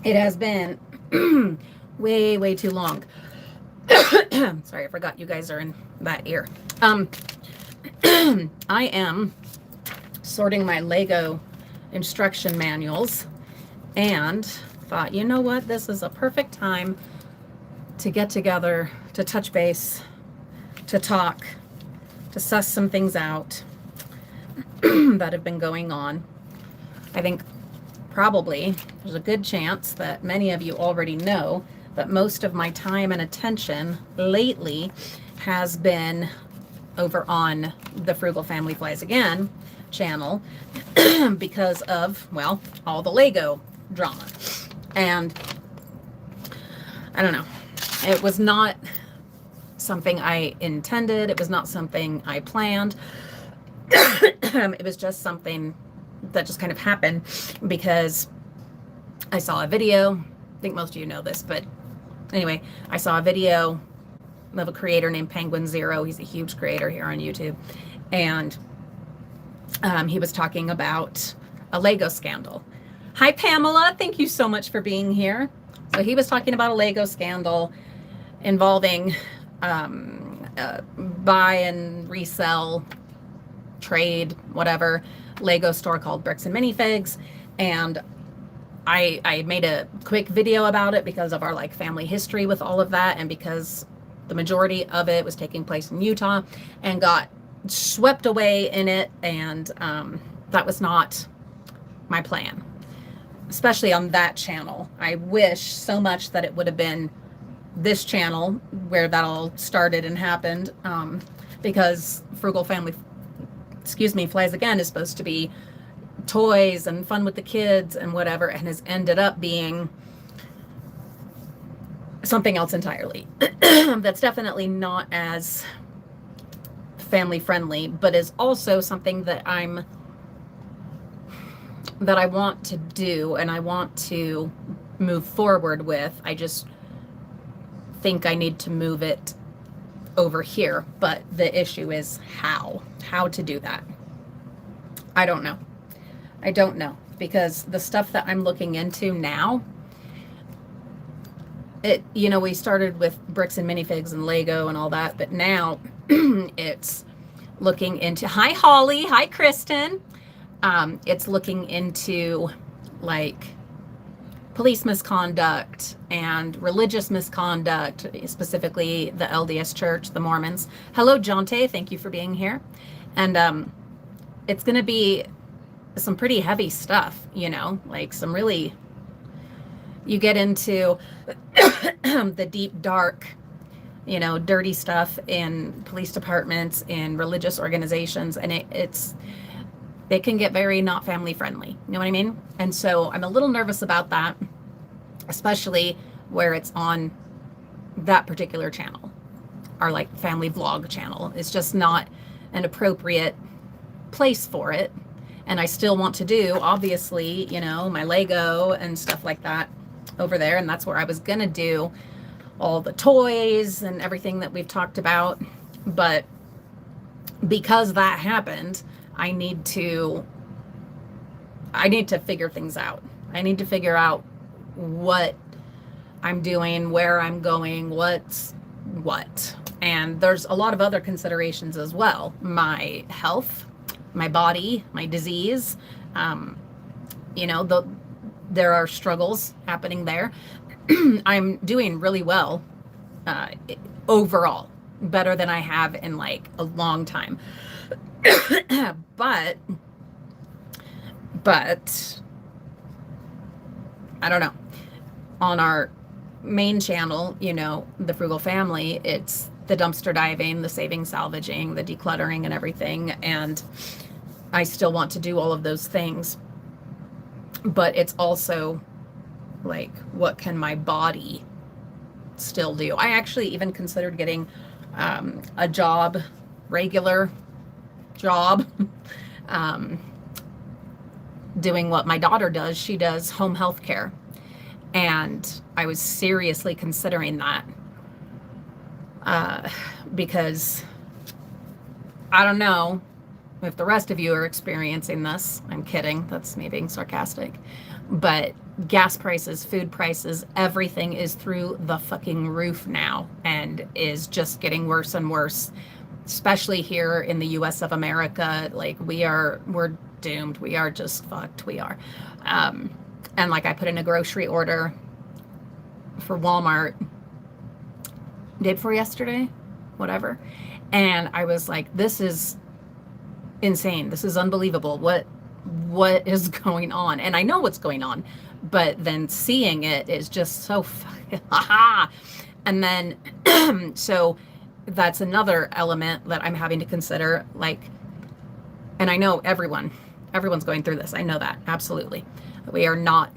It has been way, way too long. Sorry, I forgot you guys are in that ear. Um, I am sorting my Lego instruction manuals and thought, you know what, this is a perfect time to get together, to touch base, to talk, to suss some things out that have been going on. I think probably there's a good chance that many of you already know that most of my time and attention lately has been over on the Frugal Family Flies Again channel because of, well, all the Lego drama. And I don't know, it was not something I intended. It was not something I planned. It was just something that just kind of happened because I saw a video. I think most of you know this, but anyway, I saw a video of a creator named Penguin Zero. He's a huge creator here on YouTube. And he was talking about a Lego scandal. Hi, Pamela. Thank you so much for being here. So he was talking about a Lego scandal involving buy and resell, trade, whatever, Lego store called Bricks and Minifigs. And I made a quick video about it because of our like family history with all of that, and because the majority of it was taking place in Utah, and got swept away in it. And that was not my plan, especially on that channel. I wish so much that it would have been this channel where that all started and happened, because Frugal Family, Flies Again is supposed to be toys and fun with the kids and whatever, and has ended up being something else entirely. That's definitely not as family friendly, but is also something that I want to do and I want to move forward with. I just think I need to move it over here, but the issue is how to do that. I don't know, because the stuff that I'm looking into now, we started with bricks and minifigs and Lego and all that, but now it's looking into, hi Holly, hi Kristen, it's looking into like police misconduct and religious misconduct, specifically the LDS Church, the Mormons. Hello, Jonte. Thank you for being here. And it's going to be some pretty heavy stuff, like some really, you get into the deep, dark, dirty stuff in police departments, in religious organizations, and it can get very not family friendly. You know what I mean? And so I'm a little nervous about that, especially where it's on that particular channel, our like family vlog channel. It's just not an appropriate place for it. And I still want to do, obviously, my Lego and stuff like that over there. And that's where I was going to do all the toys and everything that we've talked about. But because that happened, I need to figure things out. I need to figure out what I'm doing, where I'm going, what's what. And there's a lot of other considerations as well. My health, my body, my disease, there are struggles happening there. I'm doing really well overall, better than I have in like a long time. but I don't know. On our main channel, the Frugal Family, it's the dumpster diving, the saving, salvaging, the decluttering and everything. And I still want to do all of those things. But it's also like, what can my body still do? I actually even considered getting a job, regular job, doing what my daughter does. She does home health care. And I was seriously considering that because I don't know, if the rest of you are experiencing this. I'm kidding. That's me being sarcastic. But gas prices, food prices, everything is through the fucking roof now and is just getting worse and worse, especially here in the US of America. Like we're doomed. We are just fucked. We are. And like I put in a grocery order for Walmart day before yesterday, whatever. And I was like, this is insane. This is unbelievable. What is going on? And I know what's going on, but then seeing it is just so and then so that's another element that I'm having to consider, like, and I know everyone's going through this. I know that, absolutely. We are not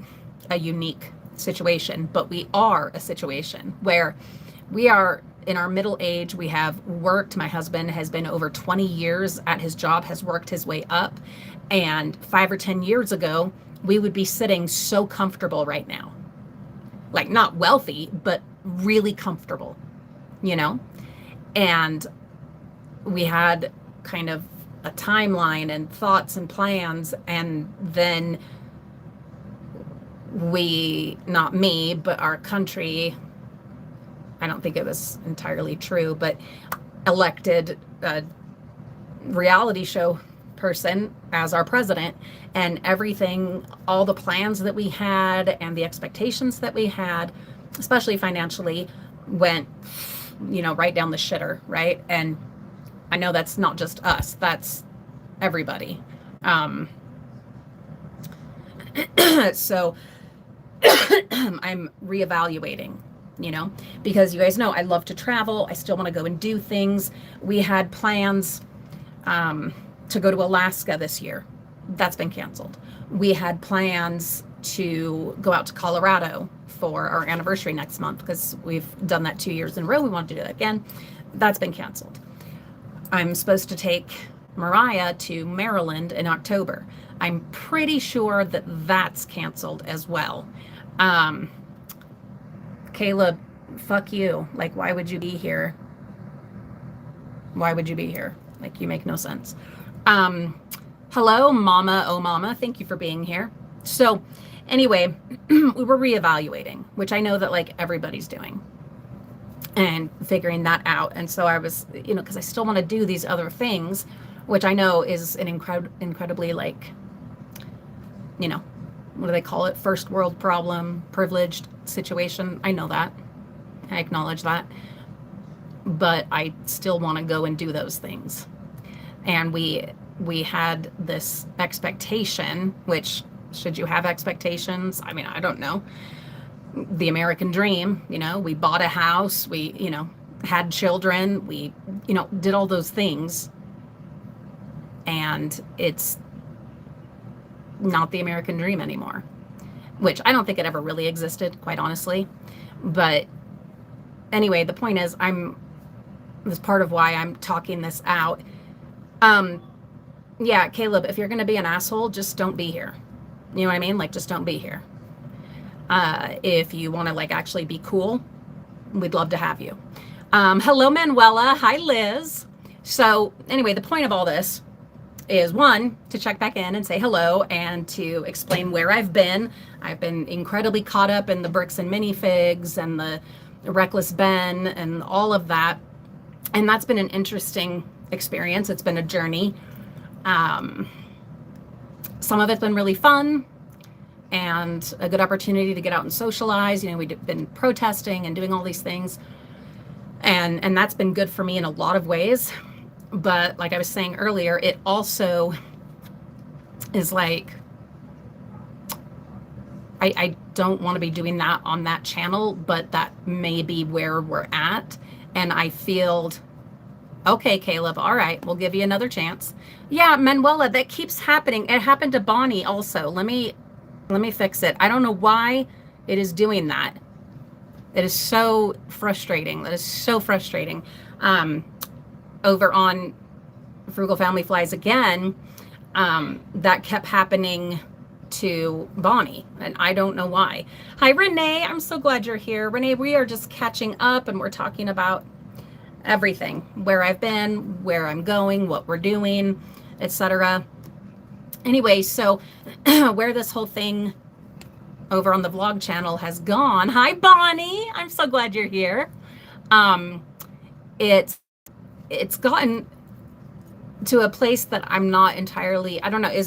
a unique situation, but we are a situation where we are in our middle age. We have worked. My husband has been over 20 years at his job, has worked his way up. And 5 or 10 years ago, we would be sitting so comfortable right now. Like not wealthy, but really comfortable, you know? And we had kind of a timeline and thoughts and plans. And then not me, but our country, I don't think it was entirely true, but elected a reality show person as our president, and everything, all the plans that we had and the expectations that we had, especially financially, went, right down the shitter, right? And I know that's not just us, that's everybody. So I'm reevaluating, because you guys know I love to travel. I still want to go and do things. We had plans to go to Alaska this year. That's been canceled. We had plans to go out to Colorado for our anniversary next month because we've done that 2 years in a row. We want to do that again. That's been canceled. I'm supposed to take Mariah to Maryland in October. I'm pretty sure that that's canceled as well. Caleb, fuck you. Like, why would you be here? Why would you be here? Like, you make no sense. Hello, Mama, oh Mama. Thank you for being here. So anyway, we were reevaluating, which I know that like everybody's doing, and figuring that out. And so I was, because I still want to do these other things, which I know is an incredibly like, what do they call it? First world problem, privileged situation. I know that. I acknowledge that. But I still want to go and do those things. And we had this expectation, which, should you have expectations? I mean, I don't know. The American dream, we bought a house, we, had children, we, did all those things. And it's not the American dream anymore, which I don't think it ever really existed, quite honestly. But anyway, the point is, this part of why I'm talking this out. Yeah, Caleb, if you're going to be an asshole, just don't be here. You know what I mean? Like, just don't be here. If you want to like actually be cool, we'd love to have you. Hello, Manuela. Hi, Liz. So anyway, the point of all this is, one, to check back in and say hello and to explain where I've been. I've been incredibly caught up in the bricks and minifigs and the reckless Ben and all of that. And that's been an interesting experience. It's been a journey. Some of it's been really fun and a good opportunity to get out and socialize. We've been protesting and doing all these things. And that's been good for me in a lot of ways. But like I was saying earlier, it also is like, I don't want to be doing that on that channel, but that may be where we're at. And I feel, okay, Caleb, all right, we'll give you another chance. Yeah, Manuela, that keeps happening. It happened to Bonnie also. Let me fix it. I don't know why it is doing that. It is so frustrating. That is so frustrating. Over on Frugal Family Flies Again, that kept happening to Bonnie, and I don't know why. Hi, Renee. I'm so glad you're here. Renee, we are just catching up, and we're talking about everything, where I've been, where I'm going, what we're doing. etc. Anyway, so where this whole thing over on the vlog channel has gone. Hi, Bonnie. I'm so glad you're here. It's gotten to a place that I'm not entirely, I don't know,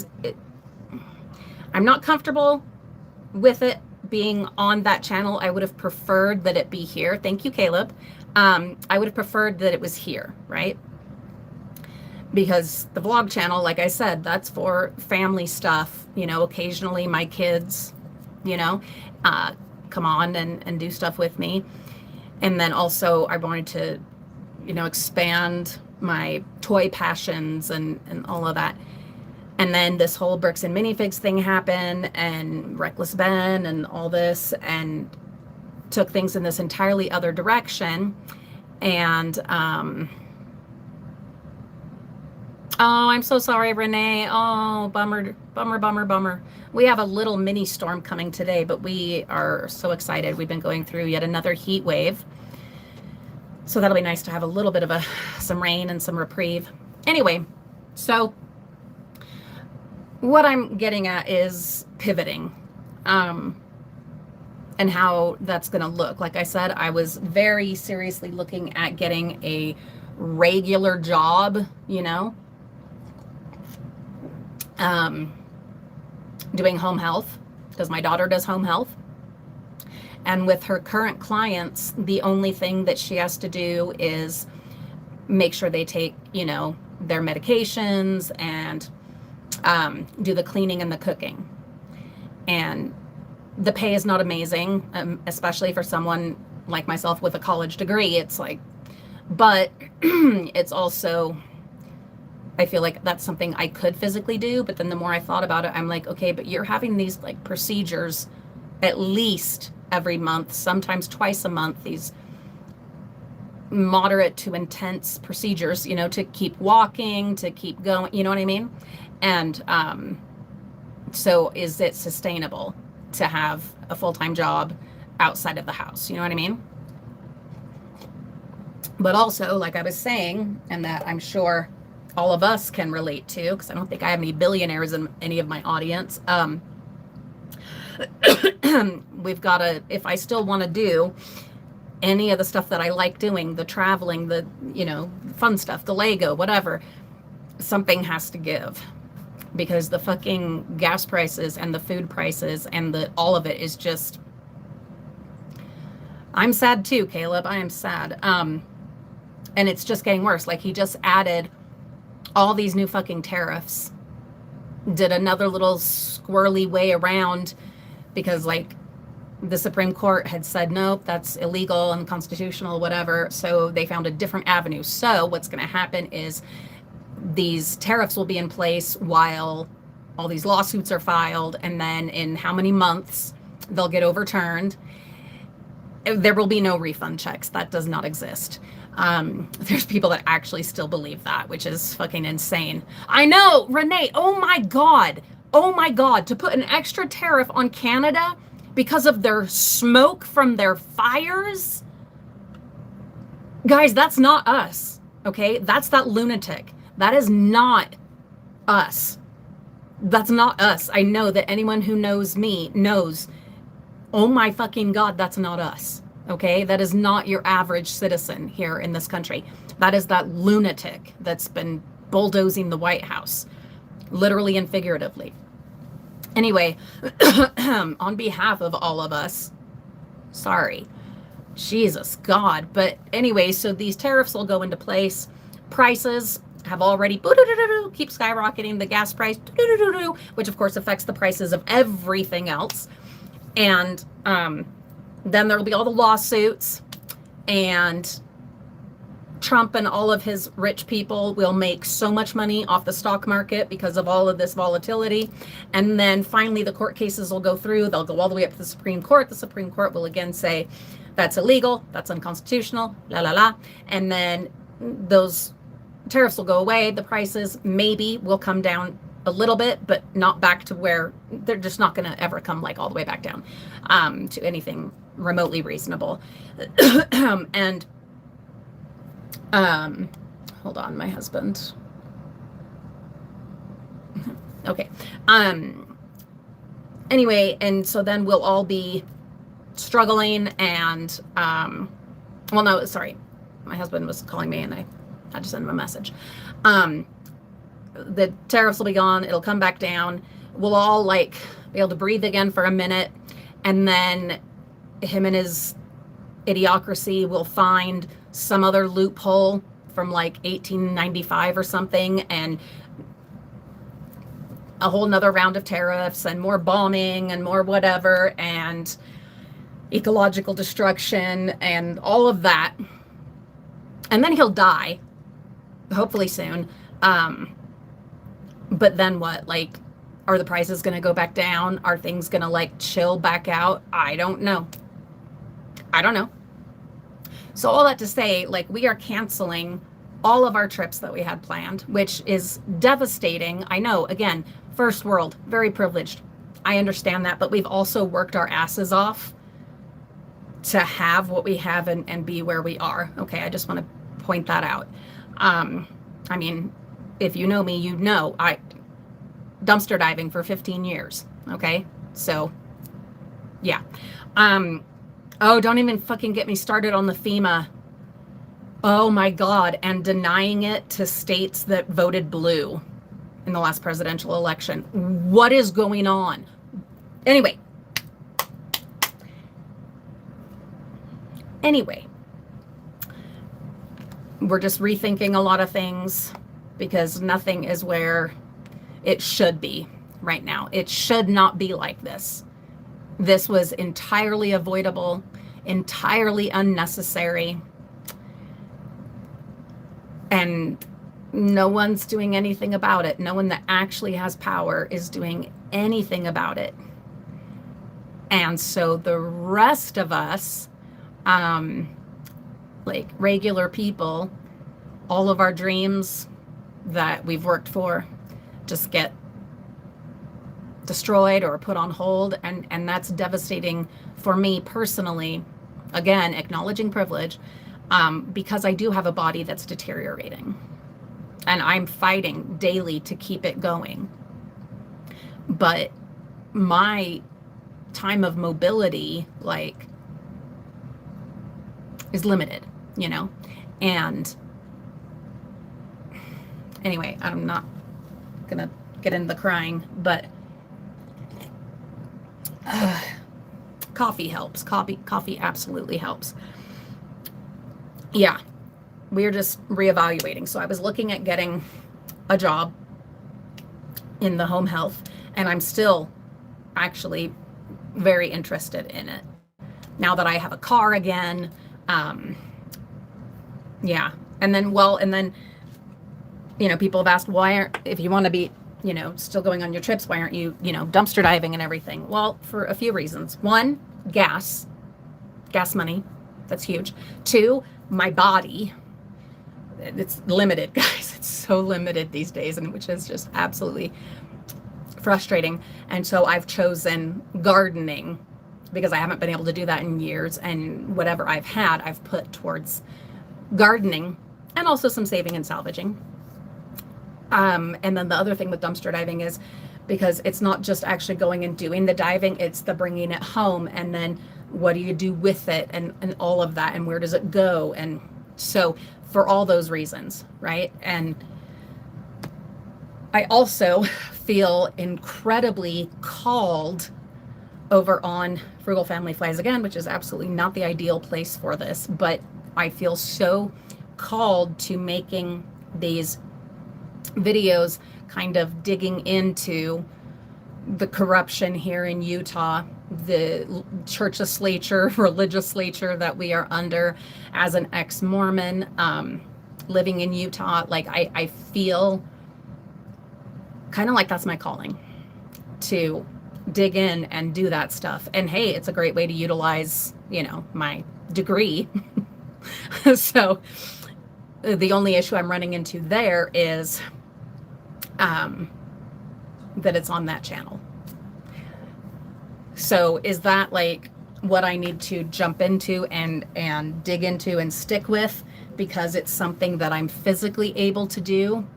I'm not comfortable with it being on that channel. I would have preferred that it be here. Thank you, Caleb. I would have preferred that it was here, right? Because the vlog channel, like I said, that's for family stuff. You know, occasionally my kids, you know, come on and do stuff with me. And then also I wanted to, you know, expand my toy passions and all of that. And then this whole bricks and minifigs thing happened, and Reckless Ben and all this, and took things in this entirely other direction. And oh, I'm so sorry, Renee. Oh, bummer, bummer, bummer, bummer. We have a little mini storm coming today, but we are so excited. We've been going through yet another heat wave. So that'll be nice to have a little bit of some rain and some reprieve. Anyway, so what I'm getting at is pivoting, and how that's going to look. Like I said, I was very seriously looking at getting a regular job, you know, doing home health, because my daughter does home health. And with her current clients, the only thing that she has to do is make sure they take, you know, their medications and do the cleaning and the cooking. And the pay is not amazing, especially for someone like myself with a college degree. It's like, but it's also, I feel like that's something I could physically do. But then the more I thought about it, I'm like, okay, but you're having these like procedures at least every month, sometimes twice a month, these moderate to intense procedures, you know, to keep walking, to keep going, you know what I mean? And so is it sustainable to have a full-time job outside of the house? You know what I mean? But also, like I was saying, and that I'm sure all of us can relate to, because I don't think I have any billionaires in any of my audience. We've got to, if I still want to do any of the stuff that I like doing, the traveling, the, you know, fun stuff, the Lego, whatever, something has to give, because the fucking gas prices and the food prices and the all of it is just, I'm sad too, Caleb. I am sad. And it's just getting worse. Like, he just added all these new fucking tariffs, did another little squirrely way around, because like the Supreme Court had said, nope, that's illegal and unconstitutional, whatever. So they found a different avenue. So what's going to happen is these tariffs will be in place while all these lawsuits are filed. And then in how many months they'll get overturned. There will be no refund checks. That does not exist. There's people that actually still believe that, which is fucking insane. I know, Renee. Oh my God. Oh my God. To put an extra tariff on Canada because of their smoke from their fires. Guys, that's not us. Okay. That's that lunatic. That is not us. That's not us. I know that anyone who knows me knows, oh my fucking God, that's not us. Okay, that is not your average citizen here in this country. That is that lunatic that's been bulldozing the White House, literally and figuratively. Anyway, on behalf of all of us, sorry, Jesus, God. But anyway, so these tariffs will go into place. Prices have already keep skyrocketing. The gas price, which of course affects the prices of everything else. And then there'll be all the lawsuits, and Trump and all of his rich people will make so much money off the stock market because of all of this volatility. And then finally the court cases will go through. They'll go all the way up to the Supreme Court. The Supreme Court will again say that's illegal, that's unconstitutional, la la la. And then those tariffs will go away. The prices maybe will come down a little bit, but not back to where they're just not going to ever come like all the way back down to anything remotely reasonable. And hold on, my husband. Okay. Anyway, and so then we'll all be struggling and, well, no, sorry. My husband was calling me and I had to send him a message. The tariffs will be gone. It'll come back down. We'll all like be able to breathe again for a minute. And then him and his idiocracy will find some other loophole from like 1895 or something, and a whole nother round of tariffs and more bombing and more whatever and ecological destruction and all of that. And then he'll die, hopefully soon. But then what? Like, are the prices going to go back down? Are things going to like chill back out? I don't know. So all that to say, like, we are canceling all of our trips that we had planned, which is devastating. I know, again, first world, very privileged. I understand that, but we've also worked our asses off to have what we have and be where we are. Okay, I just want to point that out. I mean, if you know me, you know I dumpster diving for 15 years. Okay, so yeah. Oh, don't even fucking get me started on the FEMA. Oh my God, and denying it to states that voted blue in the last presidential election. What is going on? Anyway, we're just rethinking a lot of things because nothing is where it should be right now. It should not be like this. This was entirely avoidable, entirely unnecessary, and no one's doing anything about it. No one that actually has power is doing anything about it. And so the rest of us, like regular people, all of our dreams that we've worked for just get destroyed or put on hold, and that's devastating for me personally. Again, acknowledging privilege, because I do have a body that's deteriorating and I'm fighting daily to keep it going. But my time of mobility, like, is limited, you know? And anyway, I'm not gonna get into the crying, but coffee helps. Coffee absolutely helps. Yeah, we're just reevaluating. So I was looking at getting a job in the home health, and I'm still actually very interested in it now that I have a car again. Yeah, and then you know, people have asked, why aren't, if you want to be, you know, still going on your trips, why aren't you, you know, dumpster diving and everything? Well, for a few reasons. One, gas money. That's huge. Two, my body. It's limited, guys. It's so limited these days, and which is just absolutely frustrating. And so I've chosen gardening because I haven't been able to do that in years, and whatever I've had, I've put towards gardening and also some saving and salvaging. And then the other thing with dumpster diving is because it's not just actually going and doing the diving, it's the bringing it home, and then what do you do with it, and all of that, and where does it go? And so for all those reasons, right? And I also feel incredibly called over on Frugal Family Flies Again, which is absolutely not the ideal place for this, but I feel so called to making these videos kind of digging into the corruption here in Utah, the church-legislature, religious-lature that we are under as an ex-Mormon living in Utah. Like, I feel kind of like that's my calling, to dig in and do that stuff. And hey, it's a great way to utilize, you know, my degree. So the only issue I'm running into there is that it's on that channel. So is that like what I need to jump into and dig into and stick with because it's something that I'm physically able to do?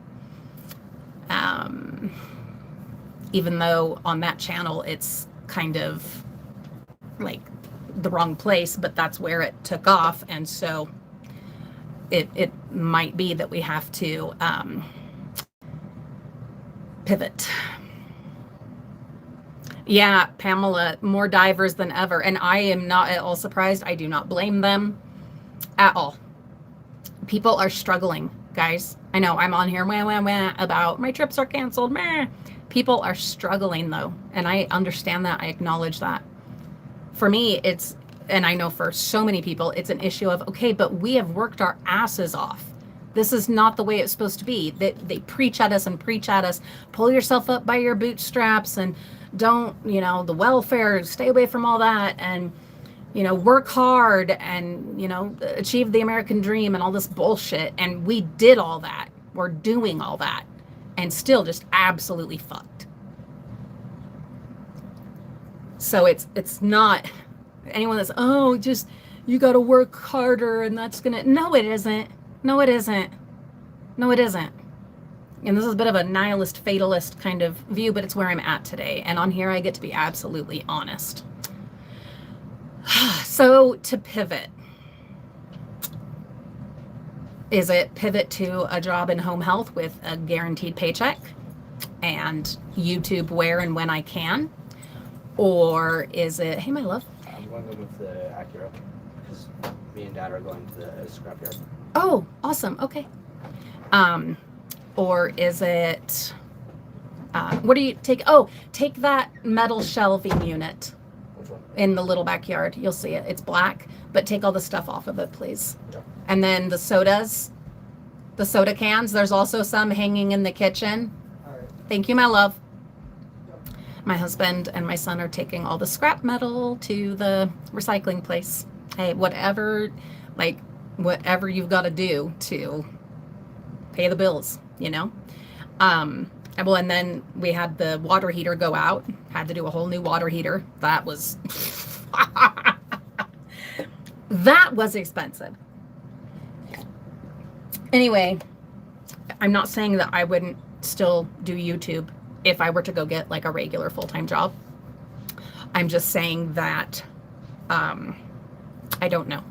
even though on that channel it's kind of like the wrong place, but that's where it took off. And so it might be that we have to pivot. Yeah, Pamela, more divers than ever. And I am not at all surprised. I do not blame them at all. People are struggling, guys. I know I'm on here about my trips are canceled. Meh. People are struggling though. And I understand that. I acknowledge that. For me, it's, and I know for so many people, it's an issue of, okay, but we have worked our asses off. This is not the way it's supposed to be. They preach at us and preach at us. Pull yourself up by your bootstraps and don't, you know, the welfare, stay away from all that. And, you know, work hard and, you know, achieve the American dream and all this bullshit. And we did all that. We're doing all that and still just absolutely fucked. So it's not anyone that's, oh, just, you got to work harder and that's going to, no, it isn't. No, it isn't. No, it isn't. And this is a bit of a nihilist, fatalist kind of view, but it's where I'm at today. And on here, I get to be absolutely honest. So to pivot, is it pivot to a job in home health with a guaranteed paycheck and YouTube where and when I can? Or is it, hey, my love? I'm going to go with the Acura because me and Dad are going to the scrapyard. Oh, awesome. Okay. Or is it, what do you take? Oh, take that metal shelving unit in the little backyard. You'll see it. It's black, but take all the stuff off of it, please. Yeah. And then the sodas, the soda cans, there's also some hanging in the kitchen. All right. Thank you, my love. My husband and my son are taking all the scrap metal to the recycling place. Hey, whatever you've got to do to pay the bills, you know? Well, and then we had the water heater go out, had to do a whole new water heater. That was, that was expensive. Anyway, I'm not saying that I wouldn't still do YouTube if I were to go get like a regular full-time job. I'm just saying that, I don't know.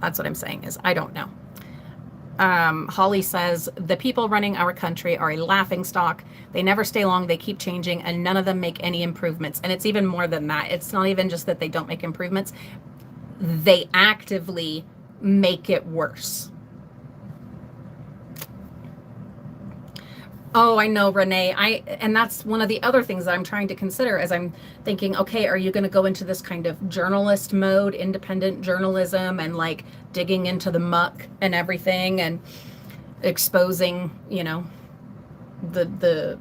That's what I'm saying is I don't know. Holly says, the people running our country are a laughingstock. They never stay long. They keep changing and none of them make any improvements. And it's even more than that. It's not even just that they don't make improvements. They actively make it worse. Oh, I know, Renee. And that's one of the other things that I'm trying to consider as I'm thinking, okay, are you going to go into this kind of journalist mode, independent journalism, and like digging into the muck and everything and exposing, you know, the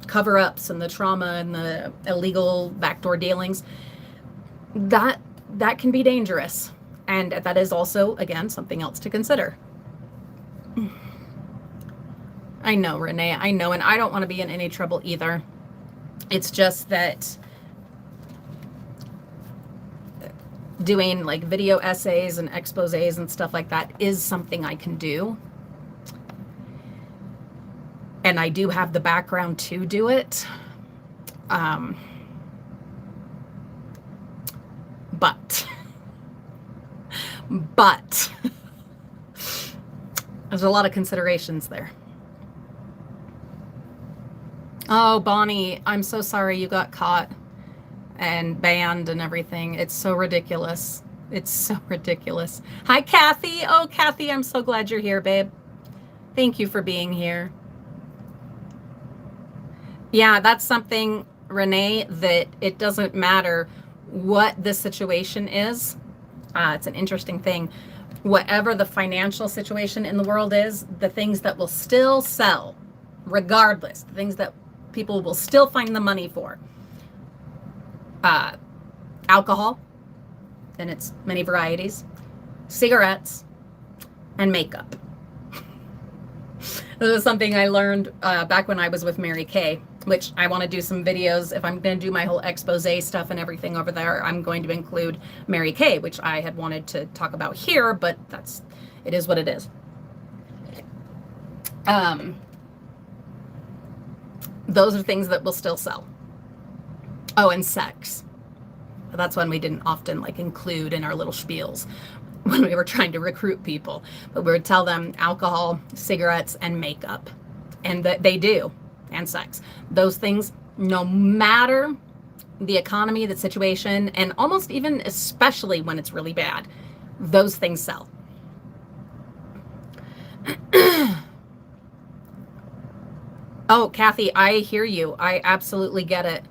cover-ups and the trauma and the illegal backdoor dealings? That can be dangerous. And that is also, again, something else to consider. I know, Renee, I know, and I don't want to be in any trouble either. It's just that doing like video essays and exposés and stuff like that is something I can do. And I do have the background to do it. But there's a lot of considerations there. Oh, Bonnie, I'm so sorry you got caught and banned and everything. It's so ridiculous. It's so ridiculous. Hi, Kathy. Oh, Kathy, I'm so glad you're here, babe. Thank you for being here. Yeah, that's something, Renee, that it doesn't matter what the situation is. It's an interesting thing. Whatever the financial situation in the world is, the things that will still sell, regardless, the things that people will still find the money for. Alcohol, and its many varieties, cigarettes, and makeup. This is something I learned back when I was with Mary Kay, which I want to do some videos. If I'm going to do my whole expose stuff and everything over there, I'm going to include Mary Kay, which I had wanted to talk about here, but it is what it is. Those are things that will still sell. Oh, and sex. That's one we didn't often like include in our little spiels when we were trying to recruit people. But we would tell them alcohol, cigarettes, and makeup. And that they do, and sex. Those things, no matter the economy, the situation, and almost even especially when it's really bad, those things sell. Oh, Kathy, I hear you. I absolutely get it.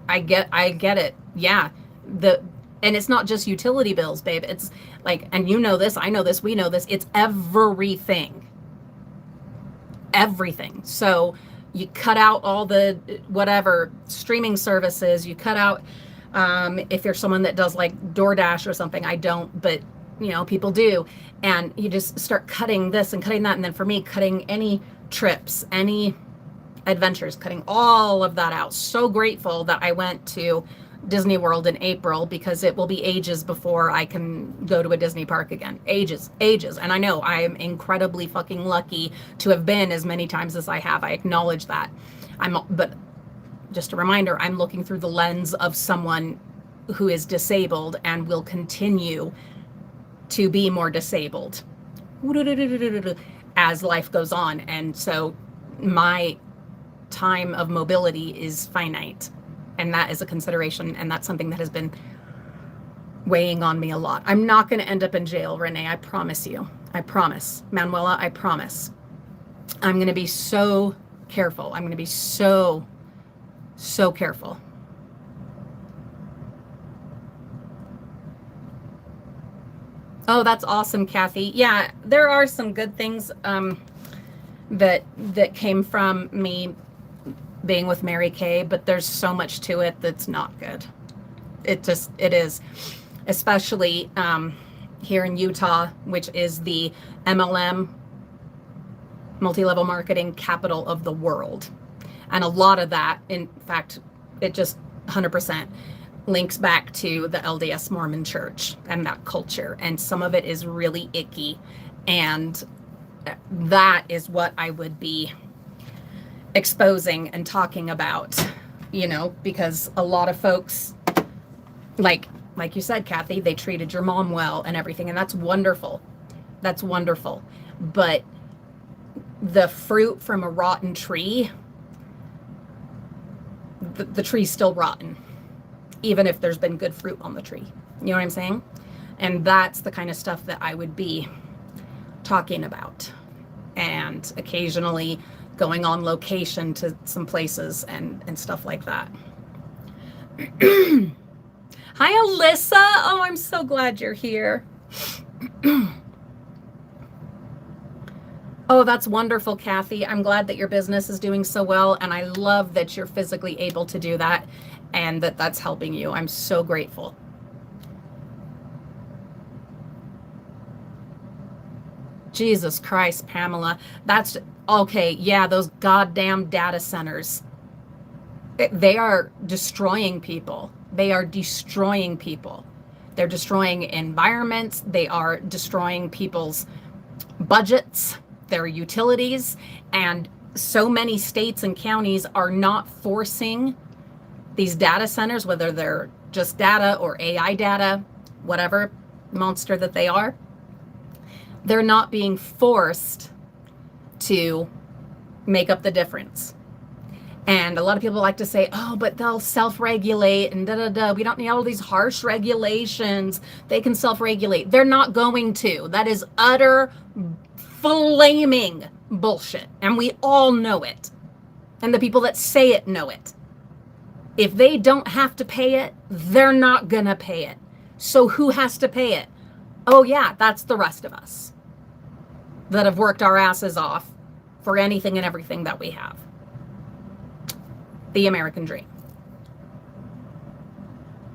I get it. Yeah. And it's not just utility bills, babe. It's like, and you know this, I know this, we know this. It's everything. Everything. So you cut out all the whatever streaming services, you cut out if you're someone that does like DoorDash or something. I don't, but you know, people do. And you just start cutting this and cutting that. And then for me, cutting any trips, any adventures, cutting all of that out. So grateful that I went to Disney World in April, because it will be ages before I can go to a Disney park again. Ages. And I know I am incredibly fucking lucky to have been as many times as I have. I acknowledge that. But just a reminder, I'm looking through the lens of someone who is disabled and will continue to be more disabled as life goes on. And so my time of mobility is finite, and that is a consideration, and that's something that has been weighing on me a lot. I'm not going to end up in jail, Renee. I promise you. I promise. Manuela, I promise. I'm going to be so careful. I'm going to be so careful. Oh, that's awesome, Kathy. Yeah, there are some good things that came from me being with Mary Kay, but there's so much to it that's not good. It is, especially here in Utah, which is the MLM, multi-level marketing capital of the world. And a lot of that, in fact, it just 100% links back to the LDS Mormon church and that culture. And some of it is really icky. And that is what I would be exposing and talking about, you know, because a lot of folks, like you said, Kathy, they treated your mom well and everything, and that's wonderful. That's wonderful. But the fruit from a rotten tree, the tree's still rotten, even if there's been good fruit on the tree. You know what I'm saying? And that's the kind of stuff that I would be talking about. And occasionally going on location to some places and stuff like that. Hi, Alyssa. Oh, I'm so glad you're here. Oh, that's wonderful, Kathy. I'm glad that your business is doing so well, and I love that you're physically able to do that and that that's helping you. I'm so grateful. Jesus Christ, Pamela. That's okay. Yeah, those goddamn data centers. They are destroying people. They are destroying people. They're destroying environments. They are destroying people's budgets, their utilities. And so many states and counties are not forcing these data centers, whether they're just data or AI data, whatever monster that they are. They're not being forced to make up the difference. And a lot of people like to say, oh, but they'll self-regulate and We don't need all these harsh regulations. They can self-regulate. They're not going to. That is utter flaming bullshit. And we all know it. And the people that say it know it. If they don't have to pay it, they're not going to pay it. So who has to pay it? Oh, yeah, that's the rest of us that have worked our asses off for anything and everything that we have. The American dream.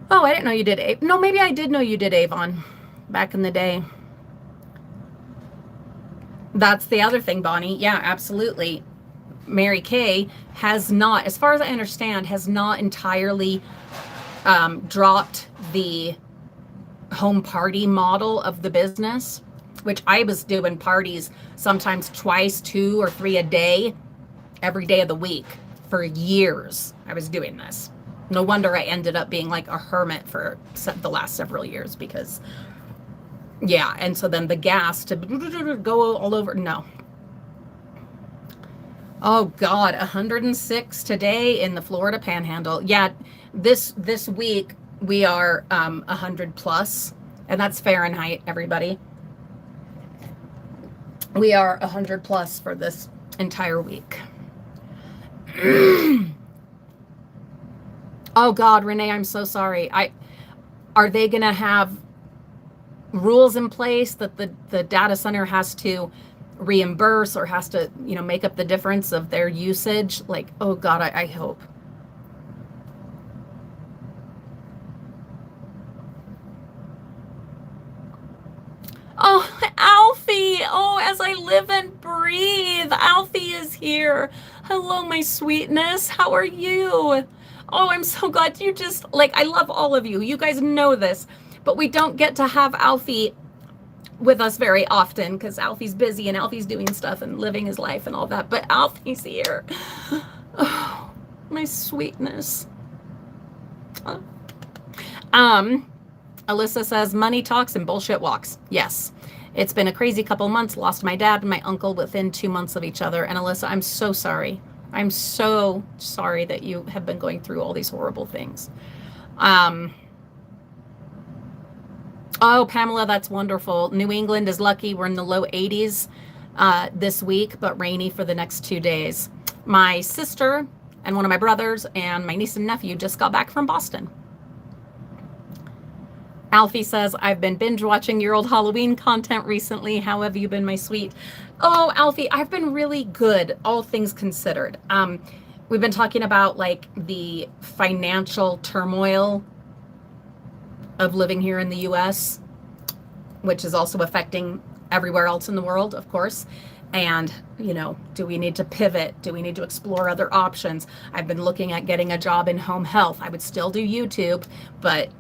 Oh, I didn't know you did Avon. No, maybe I did know you did Avon back in the day. That's the other thing, Bonnie. Yeah, absolutely. Mary Kay has not, as far as I understand, has not entirely dropped the home party model of the business, which I was doing parties sometimes twice, 2 or 3 a day, every day of the week for years I was doing this. No wonder I ended up being like a hermit for the last several years because, yeah. And so then the gas to go all over. No. Oh God, 106 today in the Florida Panhandle. Yeah, this week we are 100 plus, and that's Fahrenheit, everybody. We are 100 plus for this entire week. Oh God, Renee, I'm so sorry. Are they gonna have rules in place that the data center has to reimburse or has to, make up the difference of their usage? Like, oh God, I hope. Oh, Alfie. Oh, as I live and breathe, Alfie is here. Hello, my sweetness. How are you? Oh, I'm so glad you I love all of you. You guys know this, but we don't get to have Alfie with us very often because Alfie's busy and Alfie's doing stuff and living his life and all that. But Alfie's here. Oh, my sweetness. Alyssa says money talks and bullshit walks. Yes. It's been a crazy couple months. Lost my dad and my uncle within 2 months of each other. And Alyssa, I'm so sorry. I'm so sorry that you have been going through all these horrible things. Oh, Pamela, that's wonderful. New England is lucky. We're in the low 80s this week, but rainy for the next 2 days. My sister and one of my brothers and my niece and nephew just got back from Boston. Alfie says, I've been binge watching your old Halloween content recently. How have you been, my sweet? Oh, Alfie, I've been really good, all things considered. We've been talking about like the financial turmoil of living here in the US, which is also affecting everywhere else in the world, of course. And, do we need to pivot? Do we need to explore other options? I've been looking at getting a job in home health. I would still do YouTube, but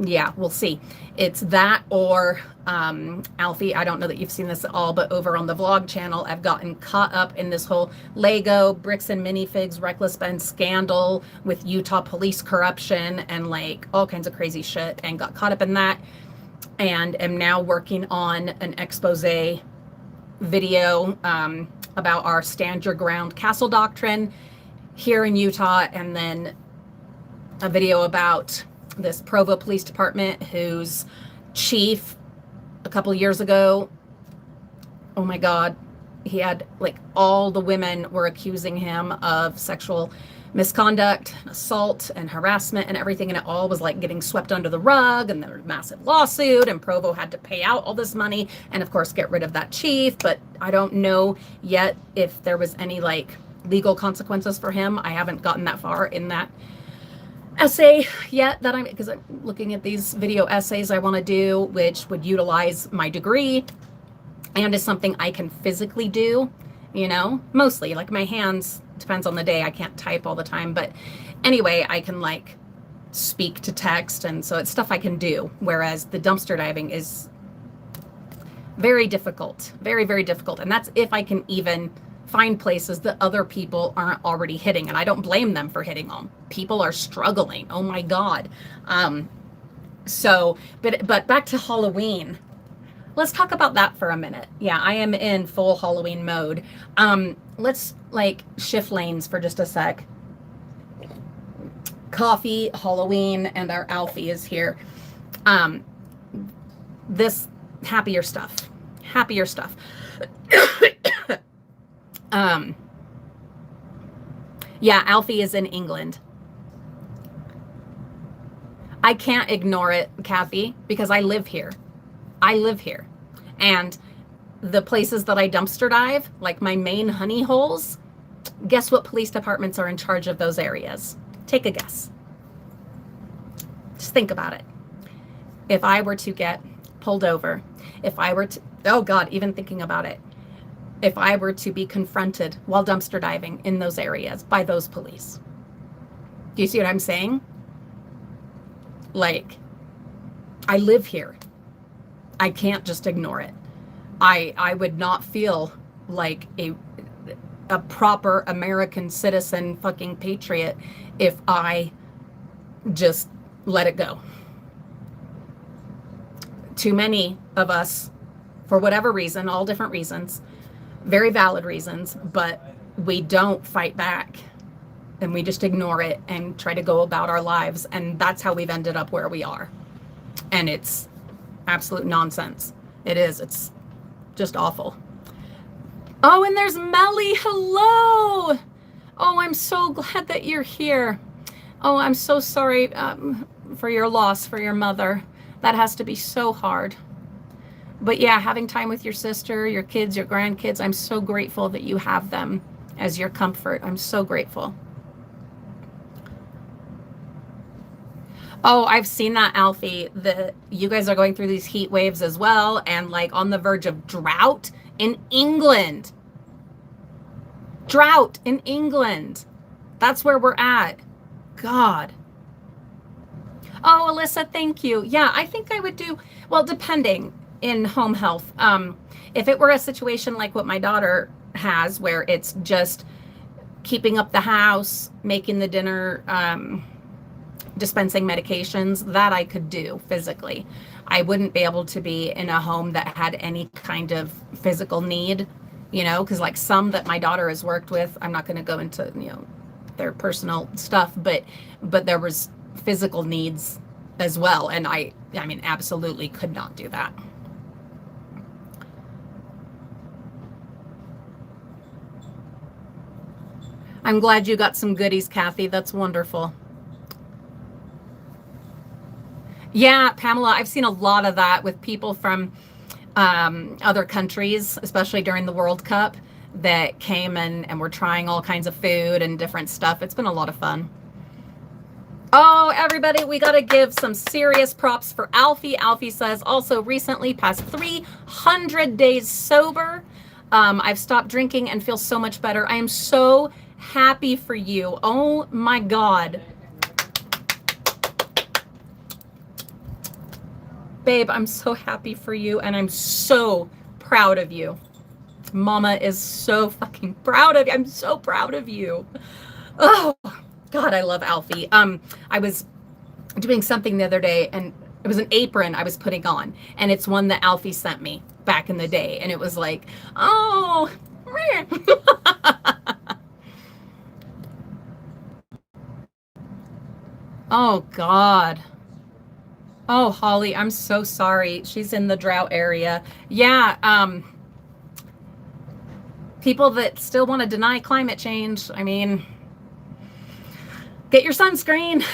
yeah, we'll see. It's that or, Alfie, I don't know that you've seen this at all, but over on the vlog channel, I've gotten caught up in this whole Lego, bricks and minifigs, reckless spend scandal with Utah police corruption and like all kinds of crazy shit, and got caught up in that, and am now working on an expose video about our stand your ground castle doctrine here in Utah, and then a video about this Provo Police Department whose chief a couple years ago, oh my God, he had like all the women were accusing him of sexual misconduct, assault and harassment and everything, and it all was like getting swept under the rug, and there was a massive lawsuit, and Provo had to pay out all this money and of course get rid of that chief. But I don't know yet if there was any like legal consequences for him. I haven't gotten that far in that essay yet because I'm looking at these video essays I want to do, which would utilize my degree and is something I can physically do, mostly like my hands, depends on the day. I can't type all the time, but anyway, I can like speak to text. And so it's stuff I can do. Whereas the dumpster diving is very difficult, very, very difficult. And that's if I can even find places that other people aren't already hitting. And I don't blame them for hitting them. People are struggling. Oh my God. But back to Halloween. Let's talk about that for a minute. Yeah, I am in full Halloween mode. Let's like shift lanes for just a sec. Coffee, Halloween, and our Alfie is here. This happier stuff. Yeah, Alfie is in England. I can't ignore it, Kathy, because I live here. And the places that I dumpster dive, like my main honey holes, guess what police departments are in charge of those areas? Take a guess. Just think about it. If I were to get pulled over, oh God, even thinking about it, if I were to be confronted while dumpster diving in those areas by those police. Do you see what I'm saying? Like, I live here. I can't just ignore it. I would not feel like a proper American citizen fucking patriot if I just let it go. Too many of us, for whatever reason, all different reasons, very valid reasons, but we don't fight back and we just ignore it and try to go about our lives. And that's how we've ended up where we are. And it's absolute nonsense. It is. It's just awful. Oh, and there's Melly. Hello. Oh, I'm so glad that you're here. Oh, I'm so sorry for your loss, for your mother. That has to be so hard. But yeah, having time with your sister, your kids, your grandkids, I'm so grateful that you have them as your comfort. I'm so grateful. Oh, I've seen that, Alfie. You guys are going through these heat waves as well, and like on the verge of drought in England. Drought in England. That's where we're at. God. Oh, Alyssa, thank you. Yeah, I think I would do, well, depending in home health. If it were a situation like what my daughter has, where it's just keeping up the house, making the dinner, dispensing medications, that I could do physically. I wouldn't be able to be in a home that had any kind of physical need, you know, because like some that my daughter has worked with, I'm not going to go into, you know, their personal stuff, but there was physical needs as well. And I mean, absolutely could not do that. I'm glad you got some goodies, Kathy. That's wonderful. Yeah, Pamela, I've seen a lot of that with people from other countries, especially during the World Cup, that came and were trying all kinds of food and different stuff. It's been a lot of fun. Oh, everybody, we got to give some serious props for Alfie. Alfie says, also recently passed 300 days sober. I've stopped drinking and feel so much better. I am so happy for you. Oh my God. Babe, I'm so happy for you and I'm so proud of you. Mama is so fucking proud of you. I'm so proud of you. Oh, God, I love Alfie. I was doing something the other day and it was an apron I was putting on, and it's one that Alfie sent me back in the day. And it was like, oh, oh God. Oh, Holly, I'm so sorry. She's in the drought area. Yeah. People that still want to deny climate change. I mean, get your sunscreen.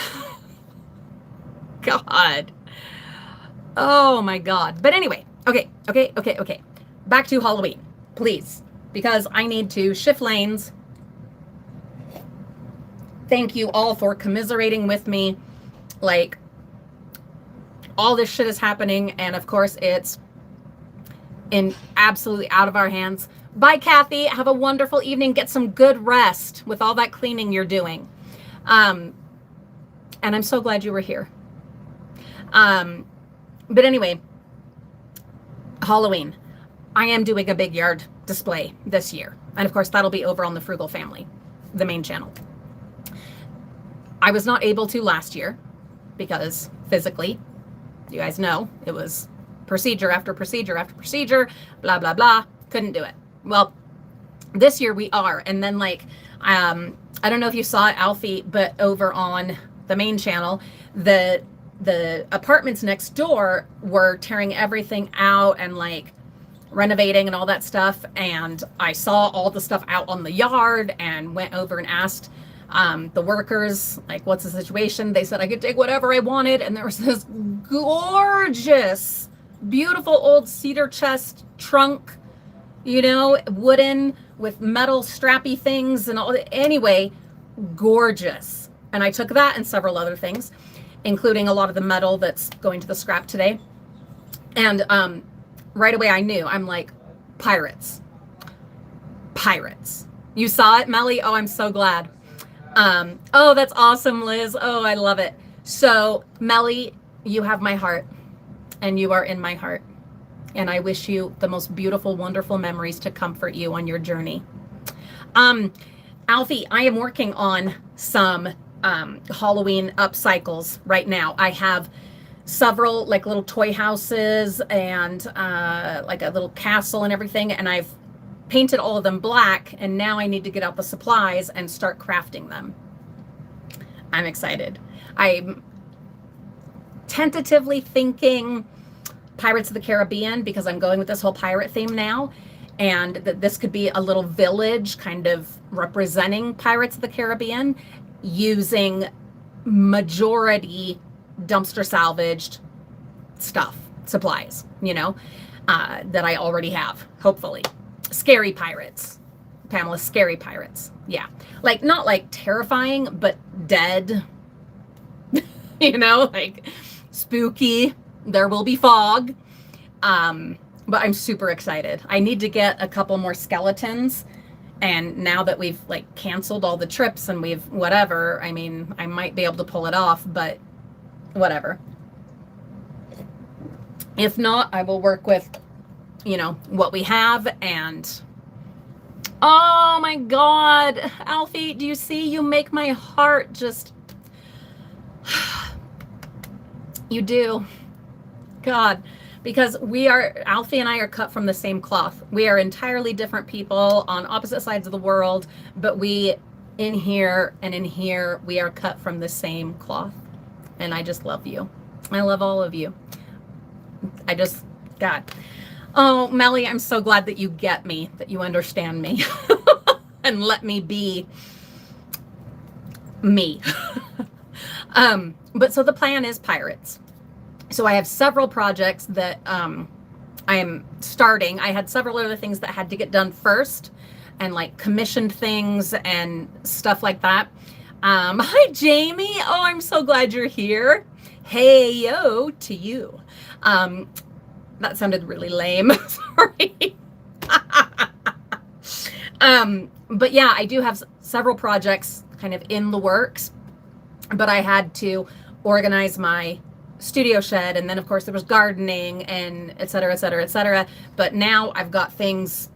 God. Oh my God. But anyway, okay. Back to Halloween, please, because I need to shift lanes. Thank you all for commiserating with me. Like, all this shit is happening, and of course it's in absolutely out of our hands. Bye, Kathy. Have a wonderful evening. Get some good rest with all that cleaning you're doing. And I'm so glad you were here. But anyway, Halloween. I am doing a big yard display this year. And of course, that'll be over on the Frugal Family, the main channel. I was not able to last year because physically, you guys know, it was procedure after procedure after procedure, blah, blah, blah. Couldn't do it. Well, this year we are. And then like, I don't know if you saw it, Alfie, but over on the main channel, the apartments next door were tearing everything out and like renovating and all that stuff. And I saw all the stuff out on the yard and went over and asked the workers, like, what's the situation? They said I could take whatever I wanted. And there was this gorgeous, beautiful old cedar chest trunk, you know, wooden with metal strappy things and all. Anyway, gorgeous. And I took that and several other things, including a lot of the metal that's going to the scrap today. And right away I knew, I'm like, pirates. You saw it, Melly? Oh, I'm so glad. Oh, that's awesome, Liz. Oh, I love it. So, Melly, you have my heart, and you are in my heart. And I wish you the most beautiful, wonderful memories to comfort you on your journey. Alfie, I am working on some Halloween upcycles right now. I have several like little toy houses and like a little castle and everything, and I've painted all of them black, and now I need to get out the supplies and start crafting them. I'm excited. I'm tentatively thinking Pirates of the Caribbean, because I'm going with this whole pirate theme now, and that this could be a little village kind of representing Pirates of the Caribbean, using majority dumpster salvaged stuff, supplies, that I already have, hopefully. Scary pirates, Pamela, scary pirates. Yeah. Like, not like terrifying, but dead, like spooky. There will be fog. But I'm super excited. I need to get a couple more skeletons. And now that we've like canceled all the trips and we've whatever, I mean, I might be able to pull it off, but whatever. If not, I will work with, what we have. And oh my God, Alfie, do you see? You make my heart just, you do. God, because Alfie and I are cut from the same cloth. We are entirely different people on opposite sides of the world, but in here, we are cut from the same cloth. And I just love you. I love all of you. God. Oh, Melly, I'm so glad that you get me, that you understand me and let me be me. But so the plan is pirates. So I have several projects that I am starting. I had several other things that had to get done first, and like commissioned things and stuff like that. Hi, Jamie. Oh, I'm so glad you're here. Hey, yo, to you. That sounded really lame. Sorry. But yeah, I do have several projects kind of in the works, but I had to organize my studio shed, and then of course there was gardening and et cetera, et cetera, et cetera. But now I've got things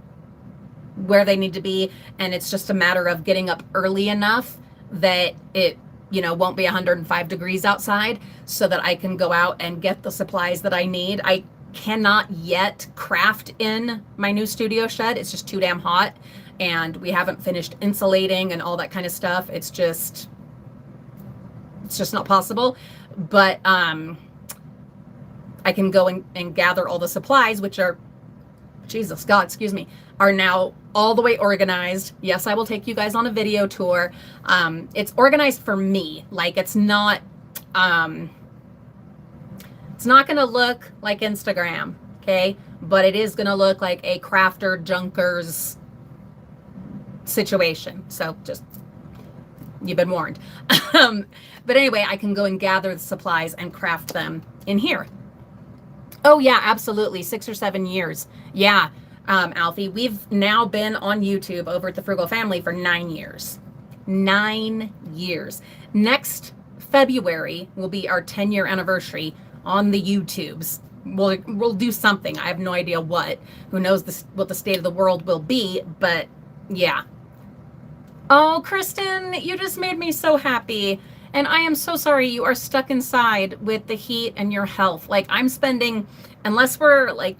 where they need to be, and it's just a matter of getting up early enough that it won't be 105 degrees outside, so that I can go out and get the supplies that I need. I cannot yet craft in my new studio shed. It's just too damn hot, and we haven't finished insulating and all that kind of stuff. It's just not possible. But I can go and gather all the supplies, which are, Jesus God, excuse me, are now all the way organized. Yes, I will take you guys on a video tour. It's organized for me. Like, it's not going to look like Instagram, okay? But it is going to look like a crafter junker's situation. So just, you've been warned. But anyway, I can go and gather the supplies and craft them in here. Oh yeah, absolutely. 6 or 7 years. Yeah. Alfie, we've now been on YouTube over at the Frugal Family for 9 years. 9 years. Next February will be our 10-year anniversary on the YouTubes. We'll do something. I have no idea what. Who knows what the state of the world will be, but yeah. Oh, Kristen, you just made me so happy. And I am so sorry you are stuck inside with the heat and your health. Like, I'm spending, unless we're like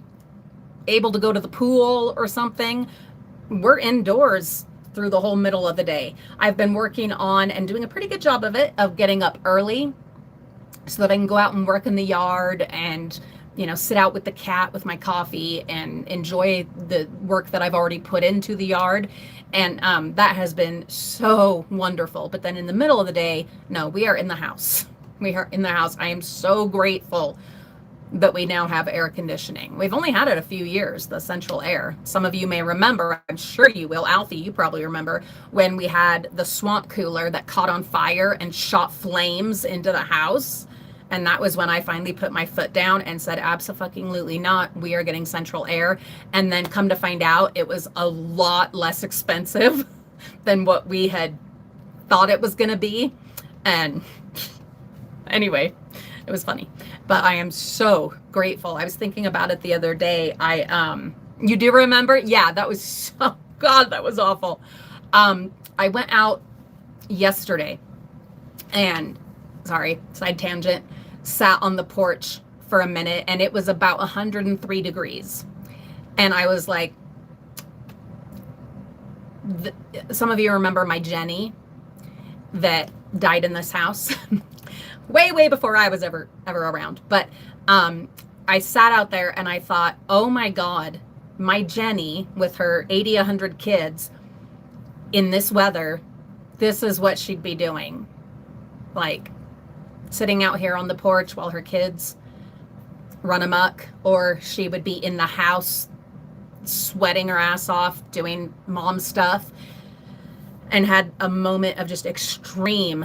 able to go to the pool or something, we're indoors through the whole middle of the day. I've been working on and doing a pretty good job of it, of getting up early so that I can go out and work in the yard and, sit out with the cat with my coffee and enjoy the work that I've already put into the yard. And that has been so wonderful. But then in the middle of the day, no, we are in the house. We are in the house. I am so grateful that we now have air conditioning. We've only had it a few years, the central air. Some of you may remember, I'm sure you will. Alfie, you probably remember when we had the swamp cooler that caught on fire and shot flames into the house. And that was when I finally put my foot down and said, abso-fucking-lutely not. We are getting central air. And then come to find out, it was a lot less expensive than what we had thought it was going to be. And anyway, it was funny. But I am so grateful. I was thinking about it the other day. You do remember? Yeah, that was so, God, that was awful. I went out yesterday and, sorry, side tangent, sat on the porch for a minute, and it was about 103 degrees. And I was like, some of you remember my Jenny that died in this house way before I was ever around. But I sat out there and I thought, oh my God, my Jenny with her 80, 100 kids in this weather, this is what she'd be doing. Like sitting out here on the porch while her kids run amok, or she would be in the house sweating her ass off doing mom stuff, and had a moment of just extreme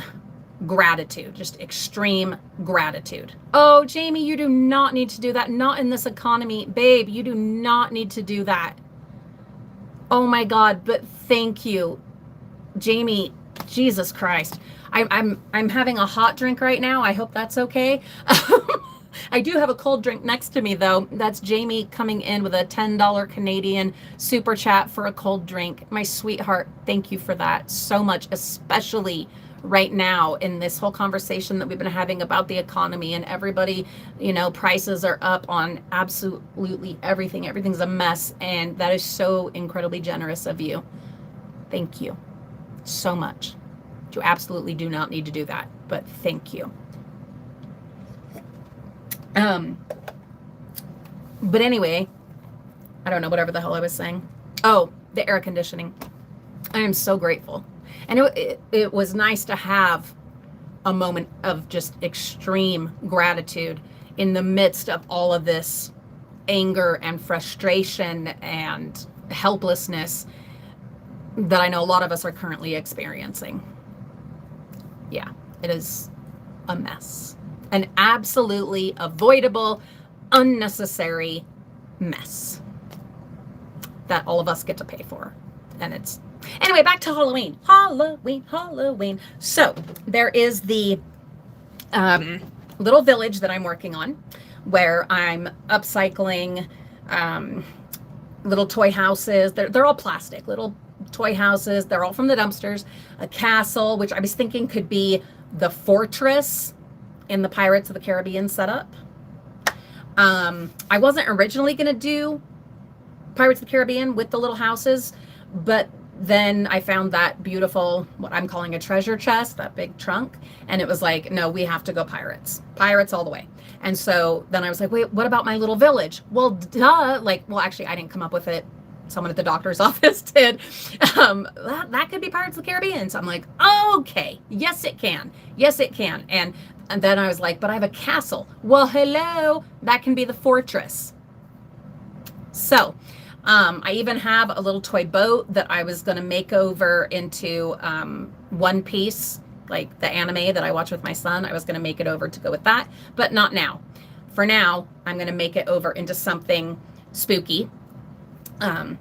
gratitude. Oh, Jamie, you do not need to do that. Not in this economy. Babe, you do not need to do that. Oh my God, but thank you. Jamie, Jesus Christ. I'm having a hot drink right now. I hope that's okay. I do have a cold drink next to me though. That's Jamie coming in with a $10 Canadian super chat for a cold drink. My sweetheart, thank you for that so much, especially right now in this whole conversation that we've been having about the economy and everybody, you know, prices are up on absolutely everything. Everything's a mess, and that is so incredibly generous of you. Thank you so much. You absolutely do not need to do that, but thank you. But anyway, I don't know, whatever the hell I was saying. Oh, the air conditioning. I am so grateful. And it was nice to have a moment of just extreme gratitude in the midst of all of this anger and frustration and helplessness that I know a lot of us are currently experiencing. Yeah, it is a mess. An absolutely avoidable, unnecessary mess that all of us get to pay for. And it's, anyway, back to Halloween. Halloween. So there is the little village that I'm working on where I'm upcycling little toy houses. They're all plastic, little toy houses. They're all from the dumpsters. A castle, which I was thinking could be the fortress in the Pirates of the Caribbean setup. I wasn't originally going to do Pirates of the Caribbean with the little houses, but then I found that beautiful, what I'm calling a treasure chest, that big trunk. And it was like, no, we have to go pirates all the way. And so then I was like, wait, what about my little village? Well, duh. Like, well, actually I didn't come up with it. Someone at the doctor's office did. That could be Pirates of the Caribbean. So I'm like, okay, yes, it can. Yes, it can. And then I was like, but I have a castle. Well, hello, that can be the fortress. So I even have a little toy boat that I was going to make over into One Piece, like the anime that I watch with my son. I was going to make it over to go with that, but not now. For now, I'm going to make it over into something spooky. Not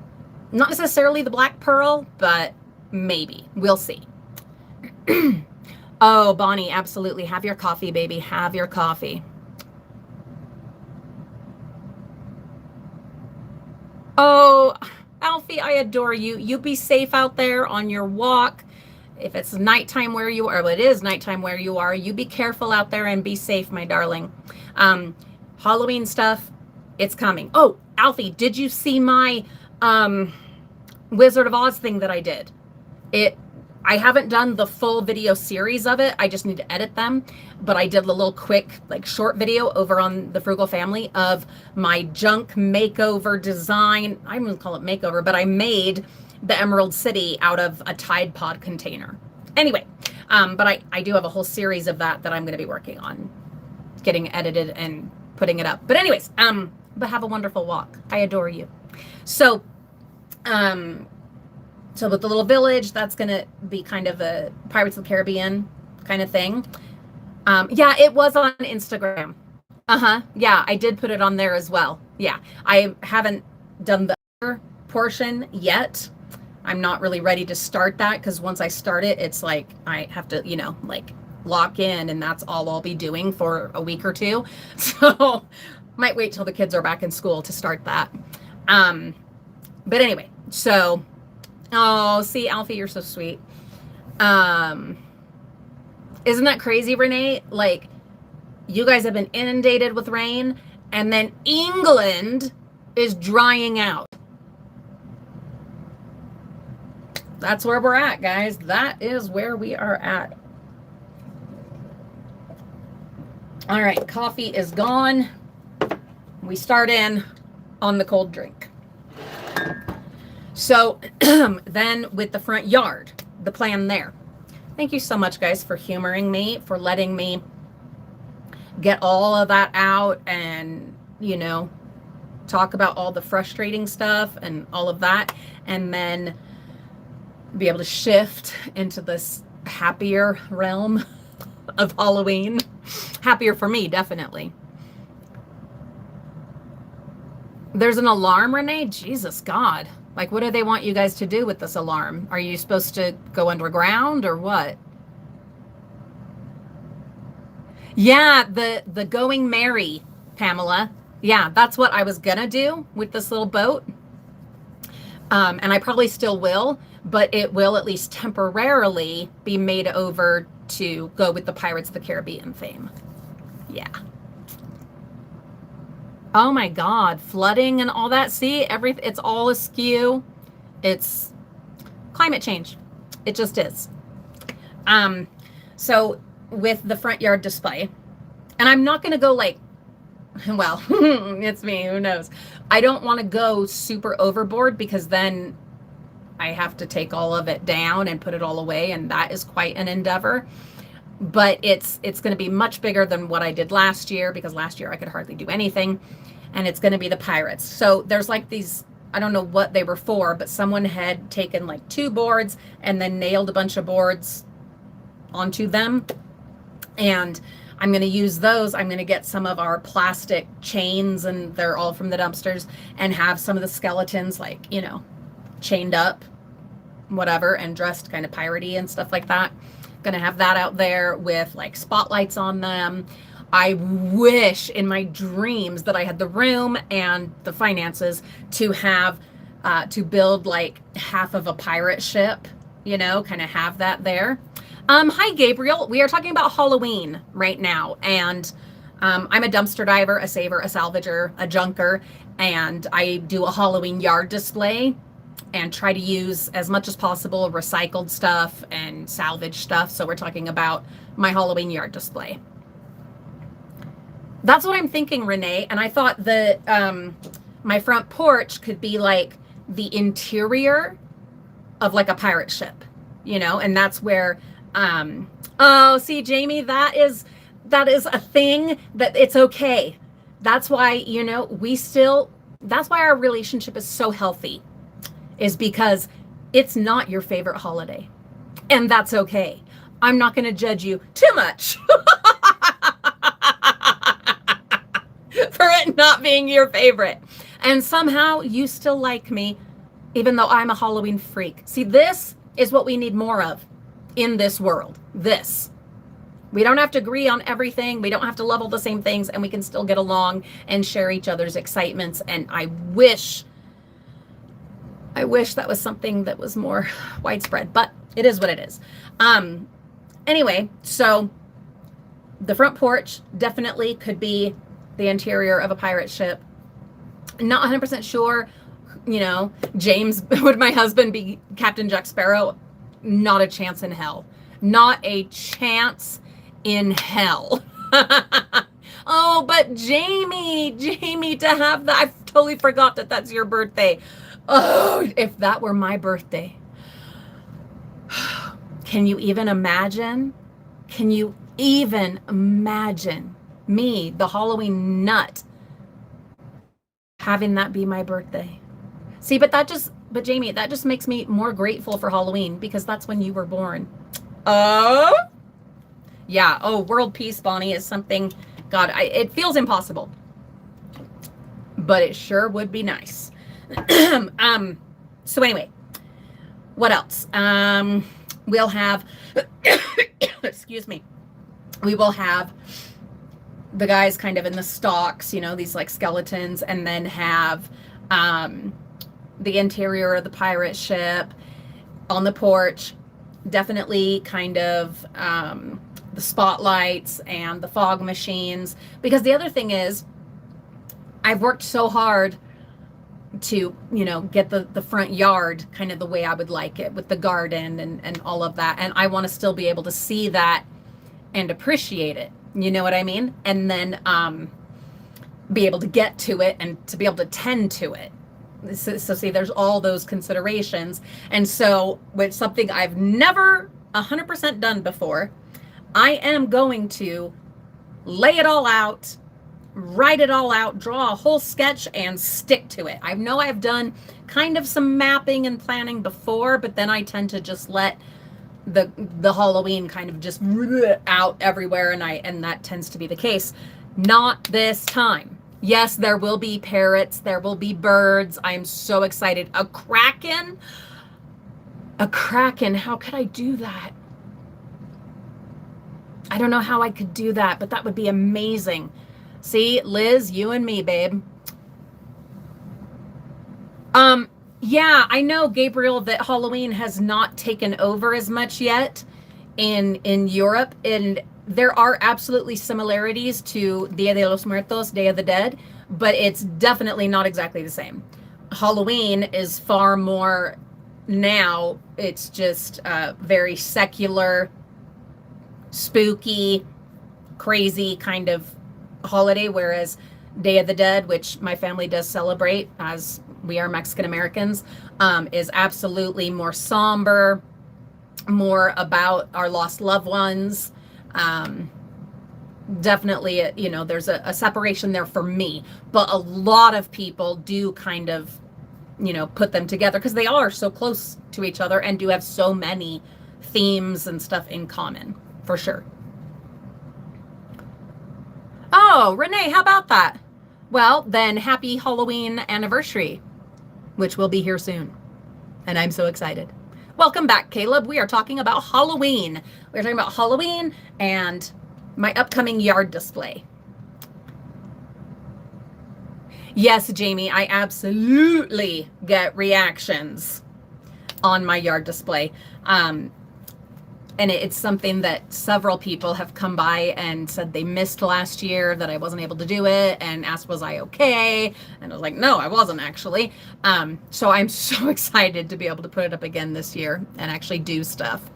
necessarily the Black Pearl, but maybe. We'll see. Oh, Bonnie, absolutely. Have your coffee, baby. Have your coffee. Oh, Alfie, I adore you. You be safe out there on your walk. If it's nighttime where you are, well, it is nighttime where you are. You be careful out there and be safe, my darling. Halloween stuff, it's coming. Oh, Alfie, did you see my Wizard of Oz thing that I did? I haven't done the full video series of it. I just need to edit them. But I did a little quick, like, short video over on the Frugal Family of my junk makeover design. I wouldn't call it makeover, but I made the Emerald City out of a Tide Pod container. Anyway, but I do have a whole series of that I'm going to be working on getting edited and putting it up. But anyways, but have a wonderful walk. I adore you. So with the little village, that's going to be kind of a Pirates of the Caribbean kind of thing. Yeah, it was on Instagram. Yeah, I did put it on there as well. Yeah, I haven't done the other portion yet. I'm not really ready to start that because once I start it, it's like I have to, like lock in, and that's all I'll be doing for a week or two. So might wait till the kids are back in school to start that. But anyway, so Oh, see, Alfie, you're so sweet. Isn't that crazy, Renee? Like, you guys have been inundated with rain, and then England is drying out. That's where we're at, guys. That is where we are at. All right, coffee is gone. We start in on the cold drink. So then with the front yard, the plan there. Thank you so much, guys, for humoring me, for letting me get all of that out and, you know, talk about all the frustrating stuff and all of that, and then be able to shift into this happier realm of Halloween. Happier for me, definitely. There's an alarm, Renee? Jesus God. Like, what do they want you guys to do with this alarm? Are you supposed to go underground or what? Yeah, the Going Merry, Pamela. Yeah, that's what I was gonna do with this little boat. And I probably still will, but it will at least temporarily be made over to go with the Pirates of the Caribbean theme. Yeah. Oh my God, flooding and all that. See, it's all askew. It's climate change. It just is. So with the front yard display, and I'm not going to go like, well, it's me, who knows? I don't want to go super overboard because then I have to take all of it down and put it all away, and that is quite an endeavor. But it's going to be much bigger than what I did last year, because last year I could hardly do anything, and it's going to be the Pirates. So there's like these, I don't know what they were for, but someone had taken like 2 boards and then nailed a bunch of boards onto them, and I'm going to use those. I'm going to get some of our plastic chains, and they're all from the dumpsters, and have some of the skeletons, like, you know, chained up, whatever, and dressed kind of piratey and stuff like that. Going to have that out there with like spotlights on them. I wish in my dreams that I had the room and the finances to have, to build like half of a pirate ship, you know, kind of have that there. Hi, Gabriel. We are talking about Halloween right now, and I'm a dumpster diver, a saver, a salvager, a junker, and I do a Halloween yard display and try to use as much as possible recycled stuff and salvage stuff. So we're talking about my Halloween yard display. That's what I'm thinking, Renee. And I thought that my front porch could be like the interior of like a pirate ship, you know, and that's where oh, see, Jamie, that is a thing that it's okay. That's why, you know, that's why our relationship is so healthy, is because it's not your favorite holiday, and that's okay. I'm not going to judge you too much for it not being your favorite. And somehow you still like me, even though I'm a Halloween freak. See, this is what we need more of in this world. This. We don't have to agree on everything. We don't have to love all the same things, and we can still get along and share each other's excitements. And I wish that was something that was more widespread, but it is what it is. Anyway, so the front porch definitely could be the interior of a pirate ship. Not 100% sure, you know, James, would my husband be Captain Jack Sparrow? Not a chance in hell. Not a chance in hell. Oh, but Jamie, to have that, I totally forgot that that's your birthday. Oh, if that were my birthday. Can you even imagine? Can you even imagine me, the Halloween nut, having that be my birthday? See, but Jamie, that just makes me more grateful for Halloween, because that's when you were born. Oh, yeah. Oh, world peace, Bonnie, is something, God, it feels impossible, but it sure would be nice. So anyway, what else? We'll have, excuse me, we will have the guys kind of in the stocks, you know, these like skeletons, and then have, the interior of the pirate ship, on the porch, definitely kind of the spotlights and the fog machines. Because the other thing is, I've worked so hard to, get the front yard kind of the way I would like it, with the garden and all of that. And I want to still be able to see that and appreciate it. You know what I mean? And then be able to get to it and to be able to tend to it. So see, there's all those considerations. And so with something I've never 100% done before, I am going to lay it all out, write it all out, draw a whole sketch and stick to it. I know I've done kind of some mapping and planning before, but then I tend to just let the Halloween kind of just out everywhere, and that tends to be the case. Not this time. Yes, there will be parrots, there will be birds. I'm so excited. A kraken, how could I do that? I don't know how I could do that, but that would be amazing. See, Liz, you and me, babe. Yeah, I know, Gabriel, that Halloween has not taken over as much yet in Europe, and there are absolutely similarities to Dia de los Muertos, Day of the Dead, but it's definitely not exactly the same. Halloween is far more now, it's just very secular, spooky, crazy kind of holiday, whereas Day of the Dead, which my family does celebrate as we are Mexican Americans, is absolutely more somber, more about our lost loved ones. Definitely, there's a separation there for me, but a lot of people do kind of, put them together because they are so close to each other and do have so many themes and stuff in common, for sure. Oh, Renee, how about that? Well, then happy Halloween anniversary, which will be here soon. And I'm so excited. Welcome back, Caleb. We are talking about Halloween. We're talking about Halloween and my upcoming yard display. Yes, Jamie, I absolutely get reactions on my yard display. And it's something that several people have come by and said they missed last year, that I wasn't able to do it, and asked, was I okay? And I was like, no, I wasn't actually. So I'm so excited to be able to put it up again this year and actually do stuff.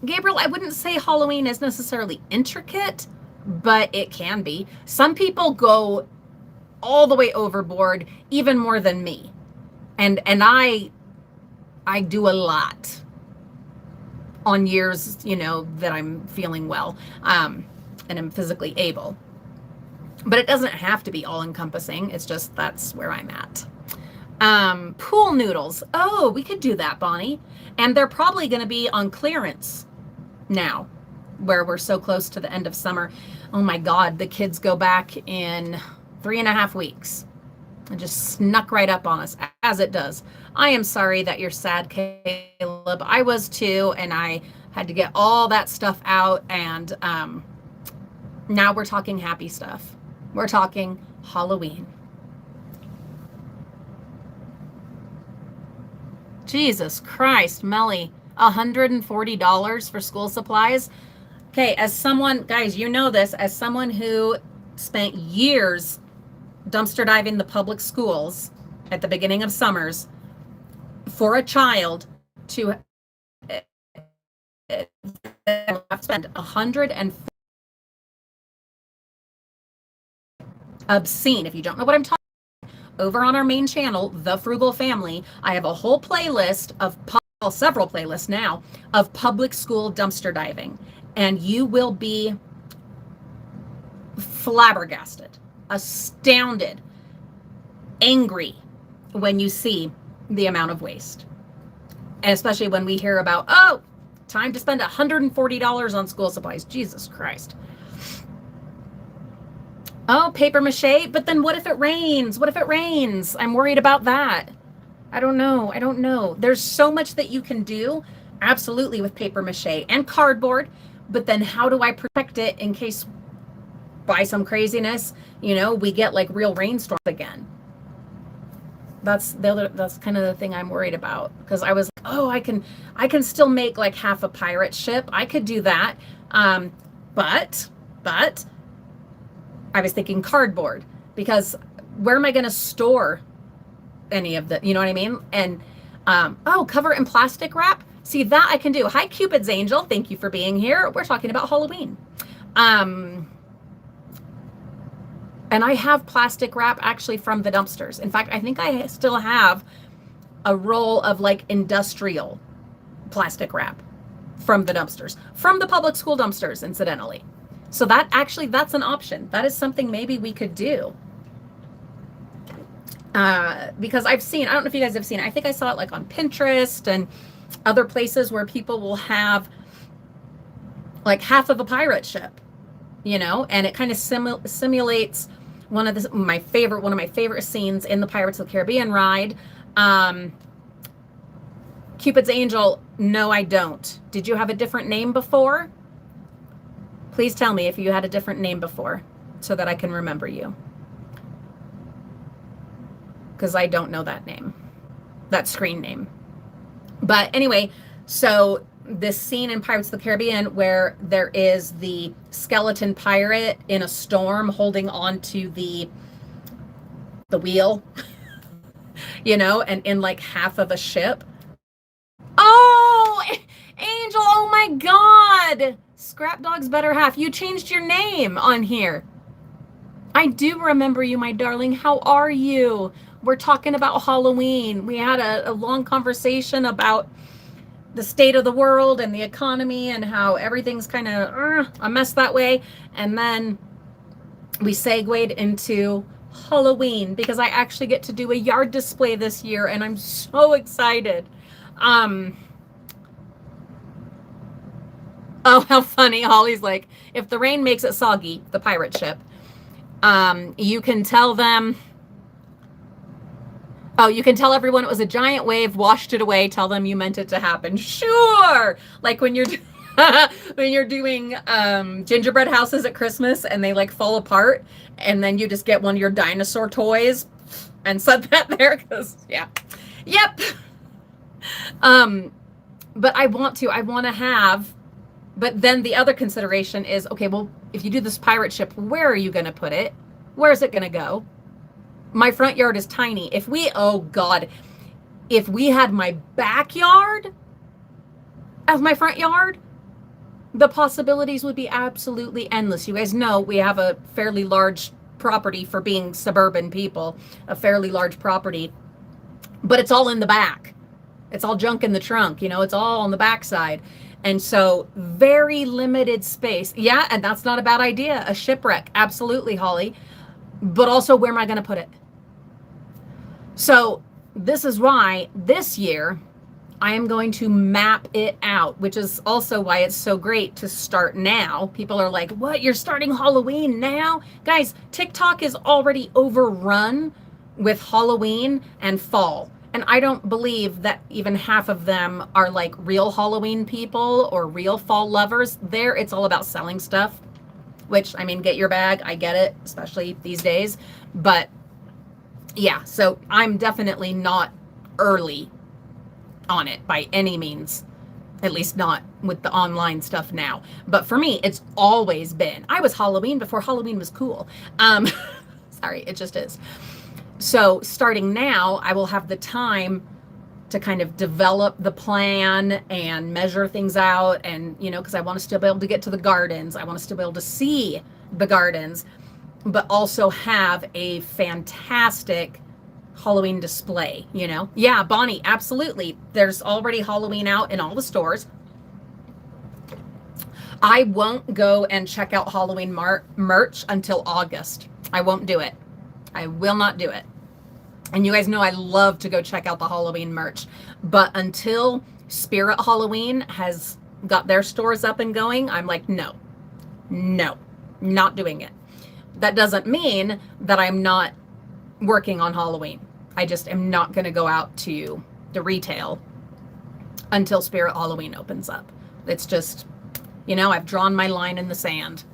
Gabriel, I wouldn't say Halloween is necessarily intricate, but it can be. Some people go all the way overboard, even more than me. And I do a lot on years, that I'm feeling well, and I'm physically able. But it doesn't have to be all encompassing. It's just, that's where I'm at. Pool noodles. Oh, we could do that, Bonnie. And they're probably going to be on clearance now, where we're so close to the end of summer. Oh my God, the kids go back in 3.5 weeks. It just snuck right up on us, as it does. I am sorry that you're sad, Caleb. I was too, and I had to get all that stuff out, and now we're talking happy stuff. We're talking Halloween. Jesus Christ, Melly, $140 for school supplies. Okay, as someone, guys, you know this, as someone who spent years dumpster diving the public schools at the beginning of summers, for a child to spend $140, obscene. If you don't know what I'm talking about, over on our main channel, The Frugal Family, I have a whole playlist of several playlists now of public school dumpster diving, and you will be flabbergasted, astounded, angry when you see the amount of waste. And especially when we hear about, oh, time to spend $140 on school supplies. Jesus Christ. Oh, paper mache, but then what if it rains? What if it rains? I'm worried about that. I don't know. There's so much that you can do, absolutely, with paper mache and cardboard, but then how do I protect it in case, by some craziness, we get like real rainstorms again? That's kind of the thing I'm worried about, because I was like, oh, I can still make like half a pirate ship. I could do that. But I was thinking cardboard, because where am I going to store any of the, you know what I mean? And cover it in plastic wrap. See, that I can do. Hi, Cupid's Angel. Thank you for being here. We're talking about Halloween. And I have plastic wrap actually from the dumpsters. In fact, I think I still have a roll of like industrial plastic wrap from the dumpsters, from the public school dumpsters, incidentally. So that's an option. That is something maybe we could do. Because I don't know if you guys have seen it. I think I saw it like on Pinterest and other places where people will have like half of a pirate ship, and it kind of simulates one of my favorite scenes in the Pirates of the Caribbean ride. Cupid's Angel, no, I don't. Did you have a different name before? Please tell me if you had a different name before so that I can remember you. Because I don't know that name, that screen name. But anyway, so this scene in Pirates of the Caribbean where there is the skeleton pirate in a storm holding on to the wheel, and in like half of a ship. Oh, Angel, oh my God. Scrap Dog's better half. You changed your name on here. I do remember you, my darling. How are you? We're talking about Halloween. We had a long conversation about the state of the world and the economy and how everything's kind of a mess that way. And then we segued into Halloween because I actually get to do a yard display this year and I'm so excited. Oh, how funny. Holly's like, if the rain makes it soggy, the pirate ship, you can tell them, you can tell everyone it was a giant wave, washed it away, tell them you meant it to happen. Sure. Like when you're doing gingerbread houses at Christmas and they like fall apart and then you just get one of your dinosaur toys and set that there because yep. But I want to have, but then the other consideration is, okay, well, if you do this pirate ship, where are you going to put it? Where is it going to go? My front yard is tiny. If we had my backyard as my front yard, the possibilities would be absolutely endless. You guys know we have a fairly large property for being suburban people, a fairly large property, but it's all in the back. It's all junk in the trunk, it's all on the backside. And so very limited space. Yeah, and that's not a bad idea. A shipwreck, absolutely, Holly. But also, where am I going to put it? So this is why this year I am going to map it out, which is also why it's so great to start now. People are like, what? You're starting Halloween now? Guys, TikTok is already overrun with Halloween and fall. And I don't believe that even half of them are like real Halloween people or real fall lovers. There, it's all about selling stuff, which, I mean, get your bag. I get it, especially these days. But yeah, so I'm definitely not early on it by any means, at least not with the online stuff now. But for me, it's always been. I was Halloween before Halloween was cool. Sorry, it just is. So starting now, I will have the time to kind of develop the plan and measure things out. And, because I want to still be able to get to the gardens. I want to still be able to see the gardens, but also have a fantastic Halloween display, Yeah, Bonnie, absolutely. There's already Halloween out in all the stores. I won't go and check out Halloween merch until August. I won't do it. I will not do it. And you guys know I love to go check out the Halloween merch. But until Spirit Halloween has got their stores up and going, I'm like, no, not doing it. That doesn't mean that I'm not working on Halloween. I just am not going to go out to the retail until Spirit Halloween opens up. It's just, I've drawn my line in the sand.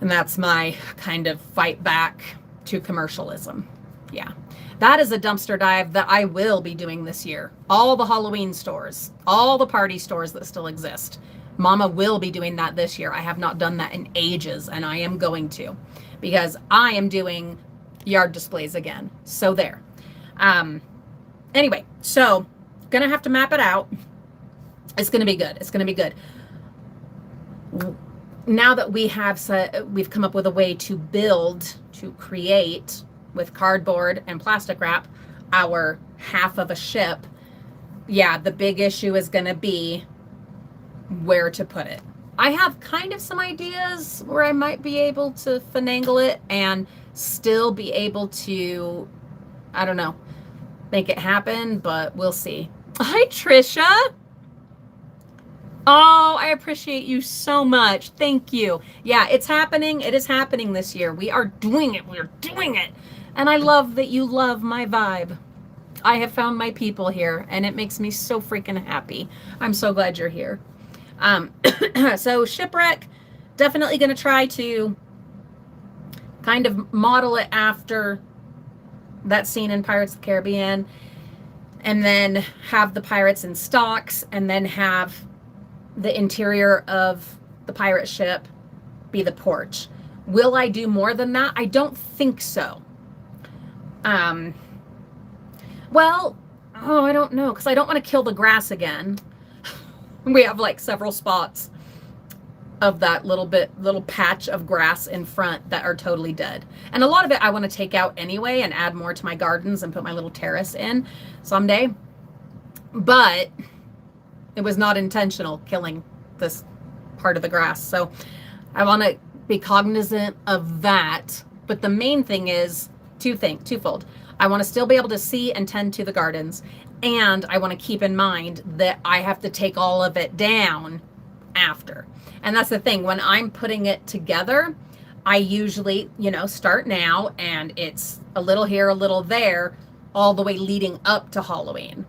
And that's my kind of fight back to commercialism. Yeah. That is a dumpster dive that I will be doing this year. All the Halloween stores, all the party stores that still exist. Mama will be doing that this year. I have not done that in ages, and I am going to, because I am doing yard displays again. So there. Anyway, so gonna have to map it out. It's gonna be good. It's gonna be good. Now that we've come up with a way to create with cardboard and plastic wrap our half of a ship. Yeah, the big issue is going to be where to put it. I have kind of some ideas where I might be able to finagle it and still be able to, I don't know, make it happen, but we'll see. Hi, Trisha. Oh, I appreciate you so much. Thank you. Yeah, it's happening. It is happening this year. We are doing it. We're doing it. And I love that you love my vibe. I have found my people here, and it makes me so freaking happy. I'm so glad you're here. So Shipwreck, definitely going to try to kind of model it after that scene in Pirates of the Caribbean, and then have the pirates in stocks, and then have the interior of the pirate ship be the porch. Will I do more than that? I don't think so. Well, I don't know, because I don't want to kill the grass again. We have like several spots of that little patch of grass in front that are totally dead. And a lot of it I want to take out anyway and add more to my gardens and put my little terrace in someday. But it was not intentional killing this part of the grass. So I want to be cognizant of that. But the main thing is twofold. I want to still be able to see and tend to the gardens, and I want to keep in mind that I have to take all of it down after. And that's the thing, when I'm putting it together, I usually, start now, and it's a little here, a little there, all the way leading up to Halloween.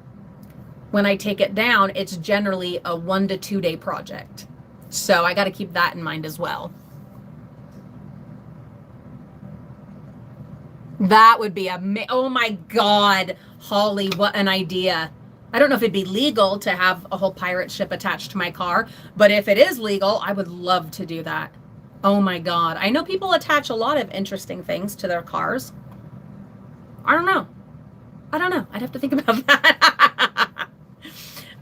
When I take it down, it's generally a 1 to 2 day project. So I got to keep that in mind as well. That would be oh my God, Holly, what an idea. I don't know if it'd be legal to have a whole pirate ship attached to my car, but if it is legal, I would love to do that. Oh my God. I know people attach a lot of interesting things to their cars. I don't know. I'd have to think about that.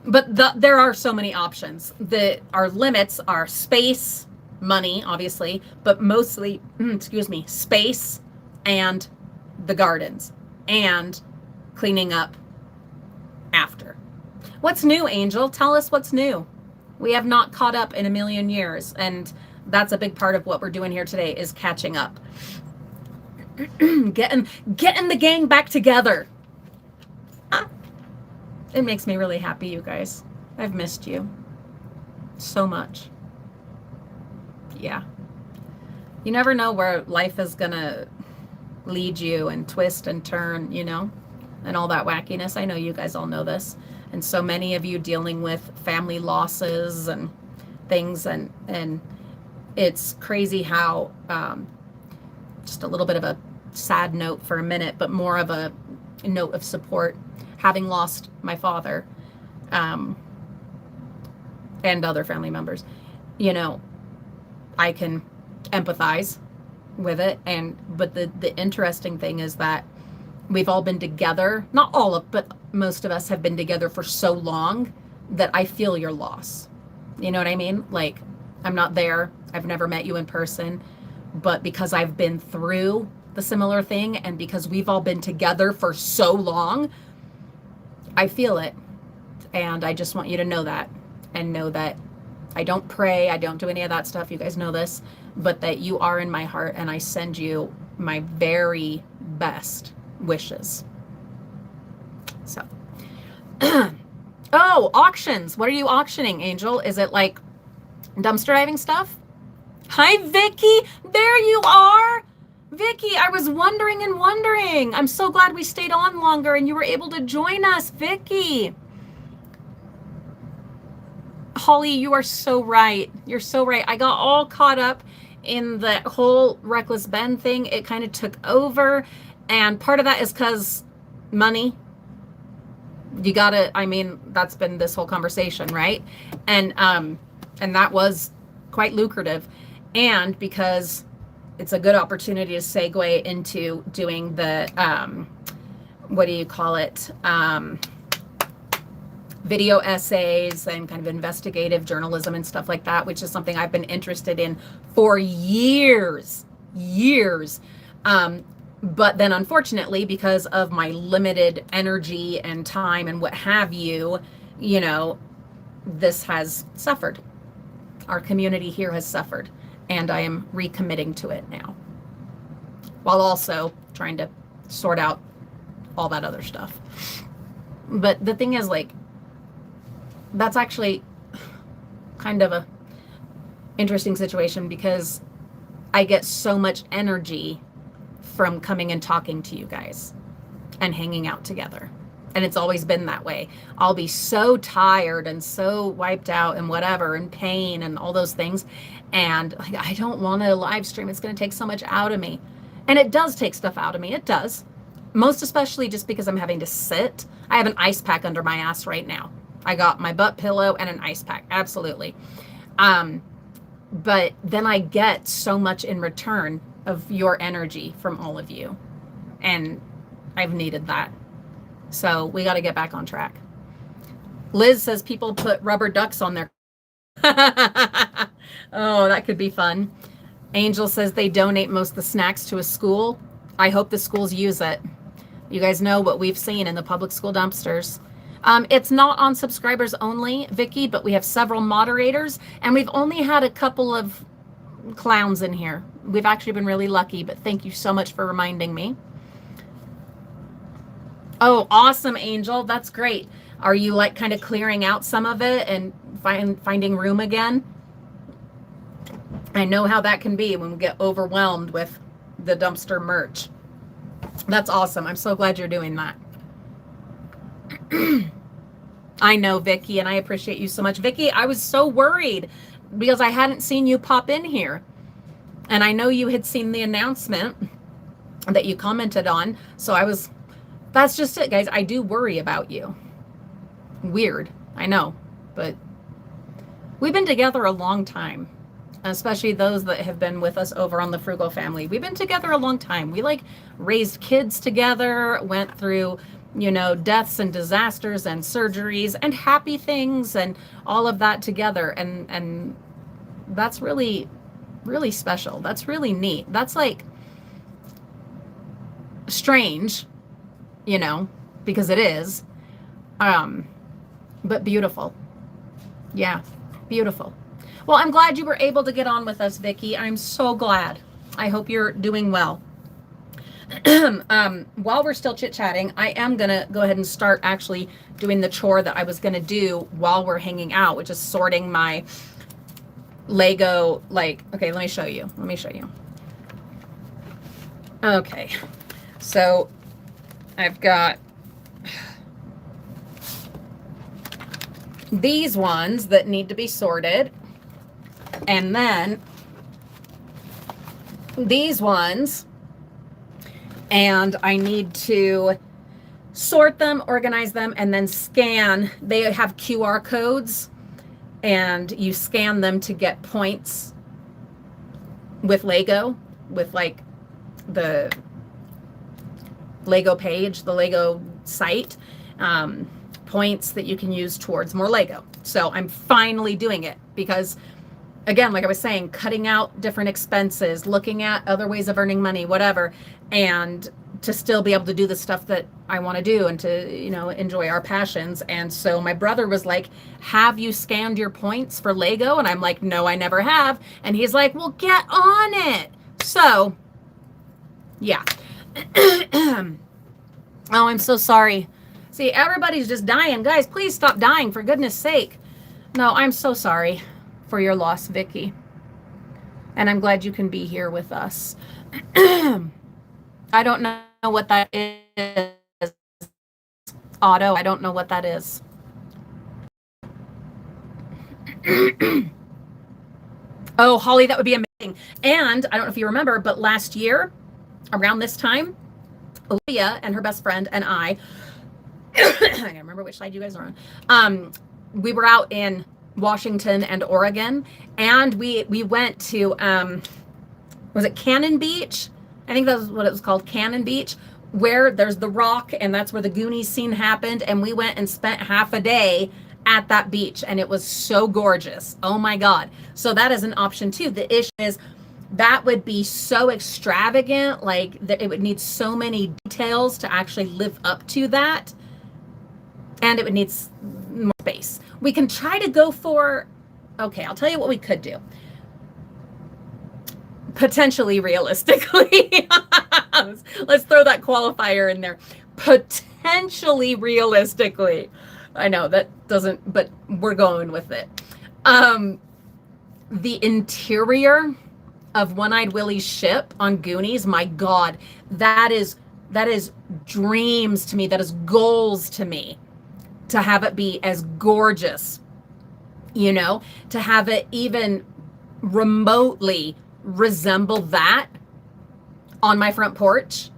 But there are so many options. Our limits are space, money, obviously, but mostly, space and the gardens and cleaning up after. What's new, Angel? Tell us what's new. We have not caught up in a million years, and that's a big part of what we're doing here today is catching up. getting the gang back together. It makes me really happy, you guys. I've missed you so much. Yeah. You never know where life is gonna lead you and twist and turn, and all that wackiness. I know you guys all know this. And so many of you dealing with family losses and things, and it's crazy how, just a little bit of a sad note for a minute, but more of a note of support, having lost my father, and other family members. I can empathize with it, but the interesting thing is that we've all been together, not all of, but most of us have been together for so long that I feel your loss. You know what I mean? Like, I'm not there, I've never met you in person, but because I've been through the similar thing, and because we've all been together for so long, I feel it. And I just want you to know that, and know that I don't pray, I don't do any of that stuff, you guys know this, but that you are in my heart, and I send you my very best wishes. So, oh, auctions. What are you auctioning, Angel? Is it like dumpster diving stuff? Hi, Vicky. There you are. Vicky, I was wondering. I'm so glad we stayed on longer and you were able to join us, Vicky. Holly, you are so right. You're so right. I got all caught up in the whole Reckless Ben thing. It kind of took over, And part of that is because money. You gotta, I mean, that's been this whole conversation, right? And that was quite lucrative. And because it's a good opportunity to segue into doing the what do you call it? Video essays and kind of investigative journalism and stuff like that, which is something I've been interested in for years. But then unfortunately, because of my limited energy and time and what have you, you know, this has suffered. Our community here has suffered, and I am recommitting to it now, while also trying to sort out all that other stuff. But the thing is, like, that's actually kind of a interesting situation, because I get so much energy from coming and talking to you guys and hanging out together. And it's always been that way. I'll be so tired and so wiped out and whatever, and pain and all those things. And like, I don't want to live stream. It's going to take so much out of me. And it does take stuff out of me. It does. Most especially just because I'm having to sit. I have an ice pack under my ass right now. I got my butt pillow and an ice pack. Absolutely. But then I get so much in return of your energy from all of you. And I've needed that. So we got to get back on track. Liz says people put rubber ducks on their... Oh, that could be fun. Angel says they donate most of the snacks to a school. I hope the schools use it. You guys know what we've seen in the public school dumpsters. It's not on subscribers only, Vicky, but we have several moderators, and we've only had a couple of clowns in here. We've actually been really lucky, but thank you so much for reminding me. Oh, awesome, Angel. That's great. Are you like kind of clearing out some of it and finding room again? I know how that can be when we get overwhelmed with the dumpster merch. That's awesome. I'm so glad you're doing that. I know, Vicky, and I appreciate you so much. Vicky, I was so worried because I hadn't seen you pop in here. And I know you had seen the announcement that you commented on. So that's just it, guys. I do worry about you. Weird, I know, but we've been together a long time, especially those that have been with us over on the Frugal Family. We've been together a long time. We like raised kids together, went through, you know, deaths and disasters and surgeries and happy things and all of that together. And that's really, really special. That's really neat. That's like strange, you know, because it is, but beautiful. Yeah, beautiful. Well, I'm glad you were able to get on with us, Vicky. I'm so glad. I hope you're doing well. While we're still chit-chatting, I am going to go ahead and start actually doing the chore that I was going to do while we're hanging out, which is sorting my Lego, like, okay, let me show you. Okay, so I've got these ones that need to be sorted, and then these ones, and I need to sort them, organize them, and then scan. They have QR codes, and you scan them to get points with Lego, with like the Lego page, the Lego site, points that you can use towards more Lego. So I'm finally doing it because, again, like I was saying, cutting out different expenses, looking at other ways of earning money, whatever, and to still be able to do the stuff that I want to do and to, you know, enjoy our passions. And so my brother was like, have you scanned your points for Lego? And I'm like, no, I never have. And he's like, well, get on it. So, yeah. Oh, I'm so sorry. See, everybody's just dying. Guys, please stop dying, for goodness sake. No, I'm so sorry for your loss, Vicky. And I'm glad you can be here with us. I don't know what that is. Otto, I don't know what that is. Oh, Holly, that would be amazing. And I don't know if you remember, but last year, around this time, Olivia and her best friend and I can't remember which side you guys are on. We were out in Washington and Oregon, and we went to was it Cannon Beach? I think that was what it was called, Cannon Beach, where there's the rock, and that's where the Goonies scene happened. And we went and spent half a day at that beach, and it was so gorgeous. Oh my God. So that is an option too. The issue is that would be so extravagant, like that it would need so many details to actually live up to that, and it would need more space. We can try to go for, okay, I'll tell you what we could do. Potentially, realistically, let's throw that qualifier in there. Potentially, realistically. I know that doesn't, but we're going with it. The interior of One-Eyed Willie's ship on Goonies, my God, that is dreams to me. That is goals to me, to have it be as gorgeous, you know, to have it even remotely resemble that on my front porch.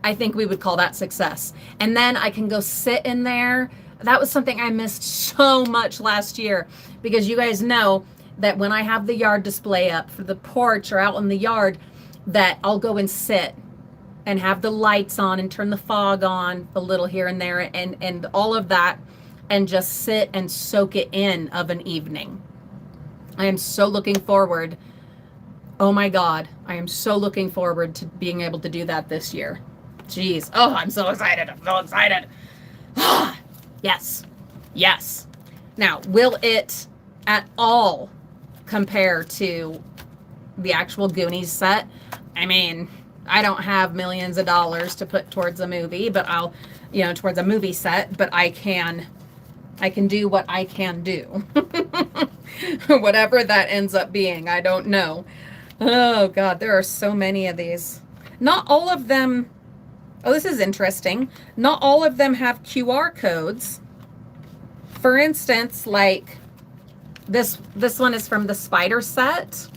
I think we would call that success. And then I can go sit in there. That was something I missed so much last year, because you guys know that when I have the yard display up for the porch or out in the yard, that I'll go and sit and have the lights on and turn the fog on a little here and there, and all of that, and just sit and soak it in of an evening. I am so looking forward. Oh my God, I am so looking forward to being able to do that this year. Jeez. Oh, I'm so excited. I'm so excited. Yes. Yes. Now, will it at all compare to the actual Goonies set? I mean, I don't have millions of dollars to put towards a movie, but I'll, you know, towards a movie set, but I can do what I can do. Whatever that ends up being, I don't know. Oh God, there are so many of these. Not all of them, oh, this is interesting. Not all of them have QR codes. For instance, like this one is from the Spider set,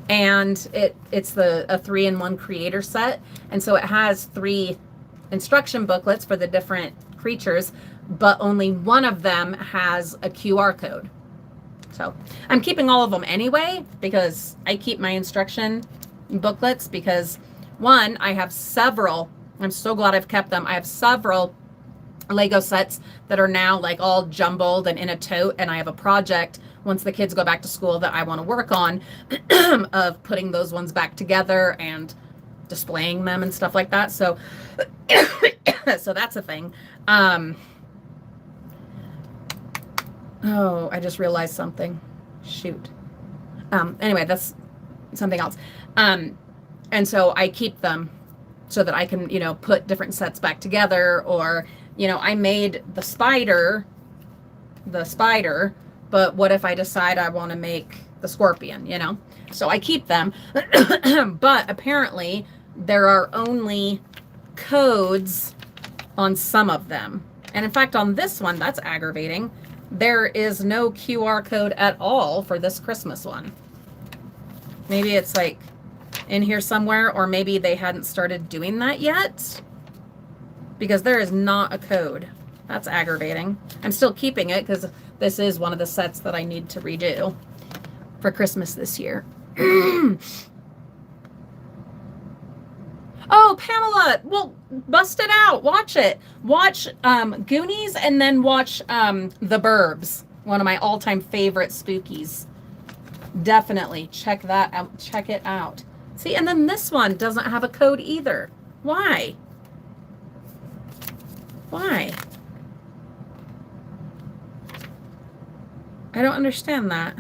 and it's a 3-in-1 creator set, and so it has 3 instruction booklets for the different creatures, but only one of them has a QR code. So I'm keeping all of them anyway, because I keep my instruction booklets, because one, I have several, I'm so glad I've kept them. I have several Lego sets that are now like all jumbled and in a tote, and I have a project once the kids go back to school that I want to work on of putting those ones back together and displaying them and stuff like that. So so that's a thing. Oh, I just realized something. Shoot. Anyway, that's something else. And so I keep them so that I can, you know, put different sets back together, or, you know, I made the spider, but what if I decide I want to make the scorpion, you know? So I keep them, but apparently there are only codes on some of them. And in fact, on this one, that's aggravating. There is no QR code at all for this Christmas one. Maybe it's like in here somewhere, or maybe they hadn't started doing that yet, because there is not a code. That's aggravating. I'm still keeping it because this is one of the sets that I need to redo for Christmas this year. Oh, Pamela, well, bust it out. Watch it. Watch Goonies, and then watch The Burbs, one of my all-time favorite spookies. Definitely check that out. Check it out. See, and then this one doesn't have a code either. Why? Why? I don't understand that.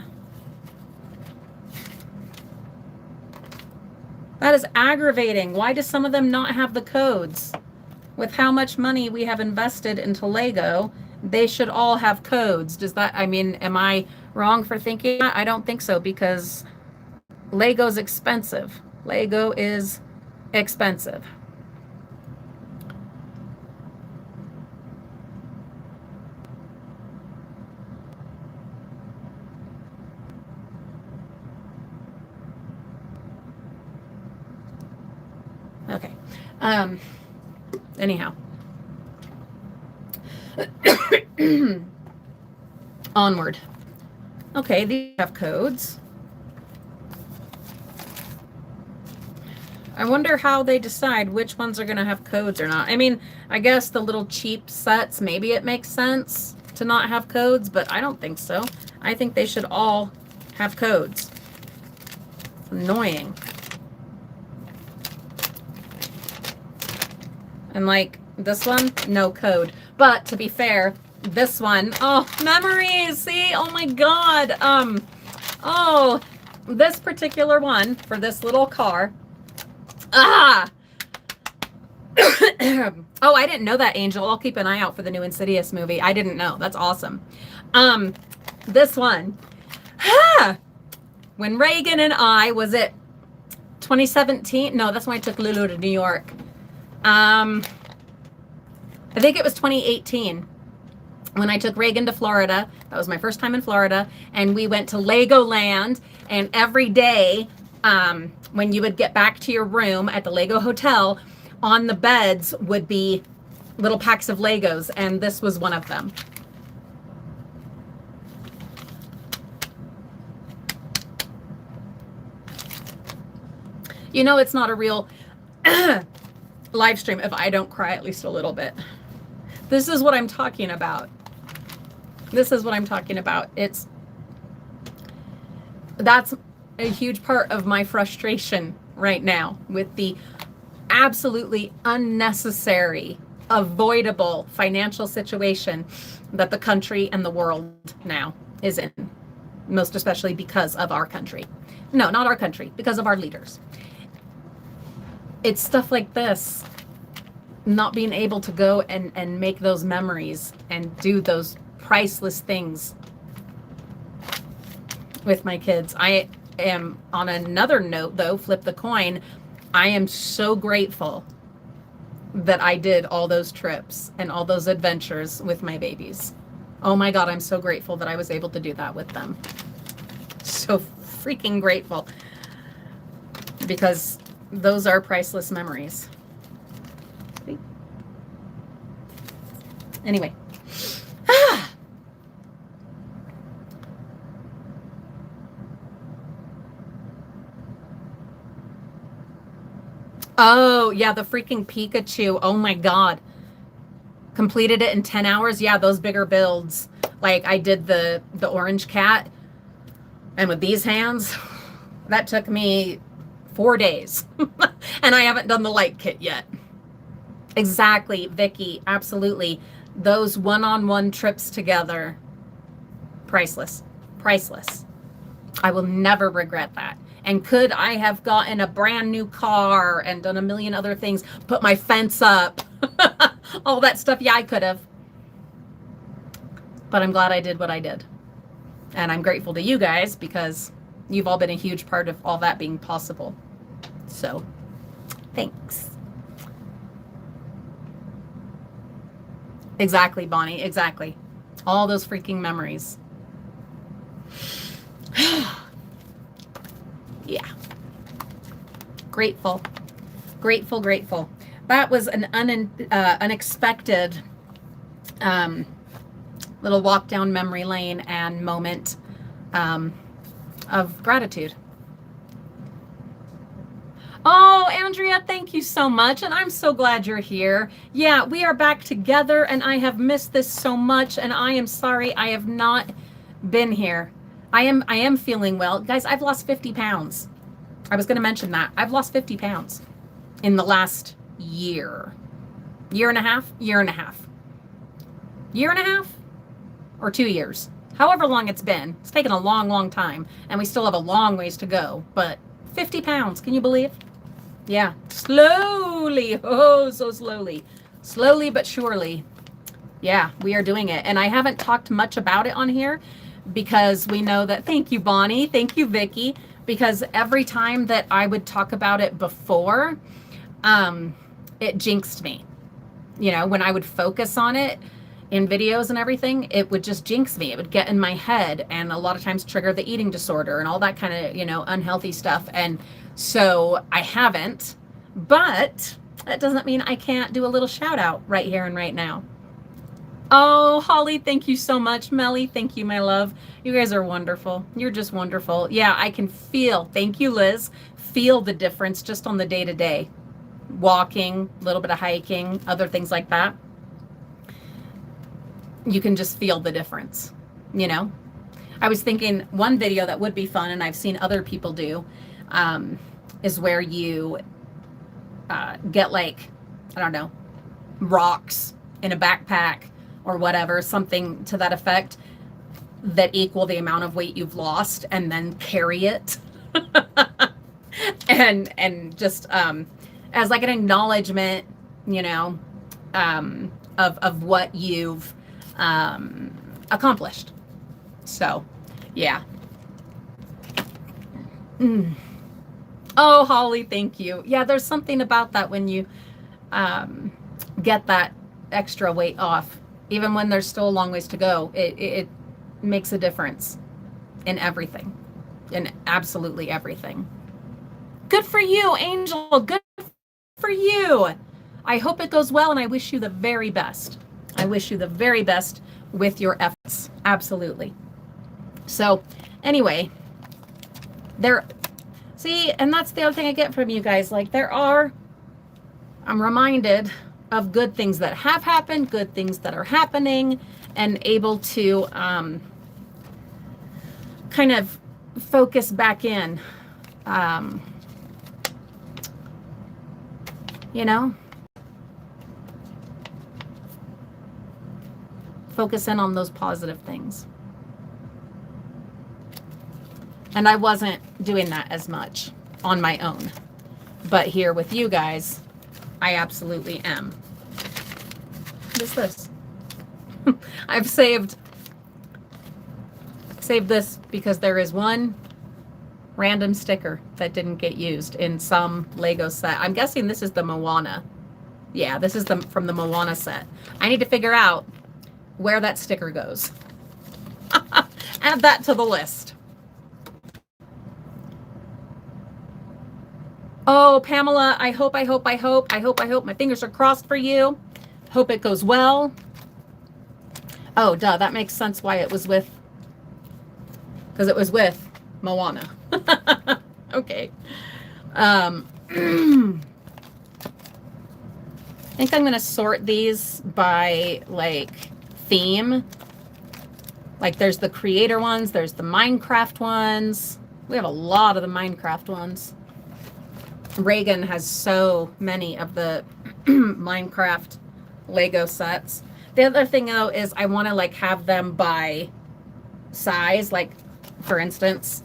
That is aggravating. Why do some of them not have the codes? With how much money we have invested into Lego, they should all have codes. Does that, I mean, am I wrong for thinking that? I don't think so, because Lego's expensive. Lego is expensive. Okay. Anyhow. Onward. Okay, these have codes. I wonder how they decide which ones are going to have codes or not. I mean, I guess the little cheap sets, maybe it makes sense to not have codes, but I don't think so. I think they should all have codes. It's annoying. And like this one, no code. But to be fair, this one, oh, memories, see? Oh my God. Oh, this particular one for this little car. Ah! Oh, I didn't know that, Angel. I'll keep an eye out for the new Insidious movie. I didn't know. That's awesome. This one. When Reagan and I, was it 2017? No, that's when I took Lulu to New York. I think it was 2018 when I took Reagan to Florida. That was my first time in Florida. And we went to Legoland. And every day, when you would get back to your room at the Lego Hotel, on the beds would be little packs of Legos, and this was one of them. You know, it's not a real live stream if I don't cry at least a little bit. This is what I'm talking about. This is what I'm talking about. That's a huge part of my frustration right now with the absolutely unnecessary, avoidable financial situation that the country and the world now is in, most especially because of our country. No, not our country, because of our leaders. It's stuff like this, not being able to go and make those memories and do those priceless things with my kids. I am, on another note though, flip the coin, I am so grateful that I did all those trips and all those adventures with my babies. Oh my God, I'm so grateful that I was able to do that with them. So freaking grateful, because those are priceless memories. Anyway. Oh, yeah, the freaking Pikachu. Oh my God. Completed it in 10 hours. Yeah, those bigger builds. Like I did the orange cat, and with these hands, that took me 4 days. And I haven't done the light kit yet. Exactly, Vicky. Absolutely. Those one-on-one trips together, priceless. Priceless. I will never regret that. And could I have gotten a brand new car and done a million other things, put my fence up, all that stuff? Yeah, I could have. But I'm glad I did what I did. And I'm grateful to you guys because you've all been a huge part of all that being possible. So, thanks. Exactly, Bonnie. Exactly. All those freaking memories. Yeah. Grateful. Grateful, grateful. That was an unexpected little walk down memory lane and moment of gratitude. Oh, Andrea, thank you so much. And I'm so glad you're here. Yeah, we are back together and I have missed this so much. And I am sorry I have not been here. I am feeling well. Guys, I've lost 50 pounds. I was going to mention that. I've lost 50 pounds in the last year. Year and a half? Year and a half. Year and a half? Or 2 years? However long it's been. It's taken a long, long time. And we still have a long ways to go. But 50 pounds, can you believe? Yeah. Slowly. Oh, so slowly. Slowly but surely. Yeah, we are doing it. And I haven't talked much about it on here, because we know that, thank you, Bonnie, thank you, Vicky, because every time that I would talk about it before, it jinxed me. You know, when I would focus on it in videos and everything, it would just jinx me. It would get in my head and a lot of times trigger the eating disorder and all that kind of, you know, unhealthy stuff. And so I haven't, but that doesn't mean I can't do a little shout out right here and right now. Oh, Holly, thank you so much. Melly, thank you, my love. You guys are wonderful. You're just wonderful. Yeah, I can feel, thank you, Liz, feel the difference just on the day-to-day. Walking, a little bit of hiking, other things like that. You can just feel the difference, you know? I was thinking one video that would be fun, and I've seen other people do, is where you get like, I don't know, rocks in a backpack or whatever, something to that effect that equal the amount of weight you've lost, and then carry it. and just as like an acknowledgement, you know, of what you've accomplished. So, yeah. Oh, Holly, thank you. Yeah, there's something about that when you get that extra weight off, even when there's still a long ways to go. It makes a difference in everything, in absolutely everything. Good for you, Angel. Good for you. I hope it goes well, and I wish you the very best. I wish you the very best with your efforts. Absolutely. So anyway, see, and that's the other thing I get from you guys. Like I'm reminded of good things that have happened, good things that are happening, and able to kind of focus back in, you know, focus in on those positive things. And I wasn't doing that as much on my own. But here with you guys, I absolutely am. What is this? I've saved this because there is one random sticker that didn't get used in some Lego set. I'm guessing this is the Moana. Yeah, this is from the Moana set. I need to figure out where that sticker goes. Add that to the list. Oh, Pamela, I hope. My fingers are crossed for you. Hope it goes well. Oh, duh, that makes sense why it was with, because it was with Moana. Okay. I think I'm going to sort these by, like, theme. Like, there's the creator ones, there's the Minecraft ones. We have a lot of the Minecraft ones. Reagan has so many of the Minecraft Lego sets. The other thing though is I want to like have them by size. Like for instance,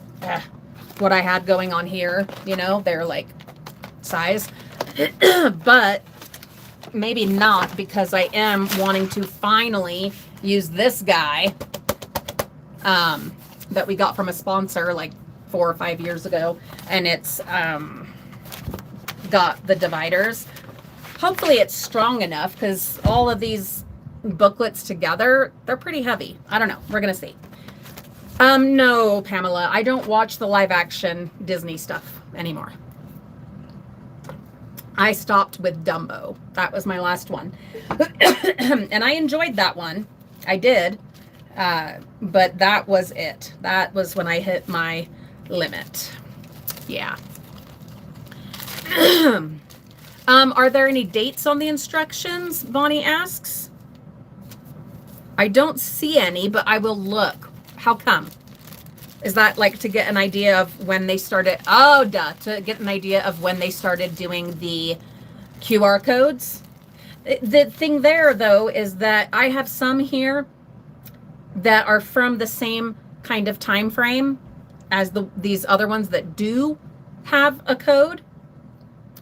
what I had going on here, you know, they're like size, but maybe not, because I am wanting to finally use this guy that we got from a sponsor like 4 or 5 years ago, and it's got the dividers. Hopefully it's strong enough, because all of these booklets together, they're pretty heavy. I don't know. We're gonna see. No, Pamela, I don't watch the live action Disney stuff anymore. I stopped with Dumbo. That was my last one. And I enjoyed that one. I did. But that was it. That was when I hit my limit. Yeah. Are there any dates on the instructions? Bonnie asks. I don't see any, but I will look. How come? Is that like to get an idea of when they started? Oh, duh. To get an idea of when they started doing the QR codes. The thing there, though, is that I have some here that are from the same kind of time frame as these other ones that do have a code.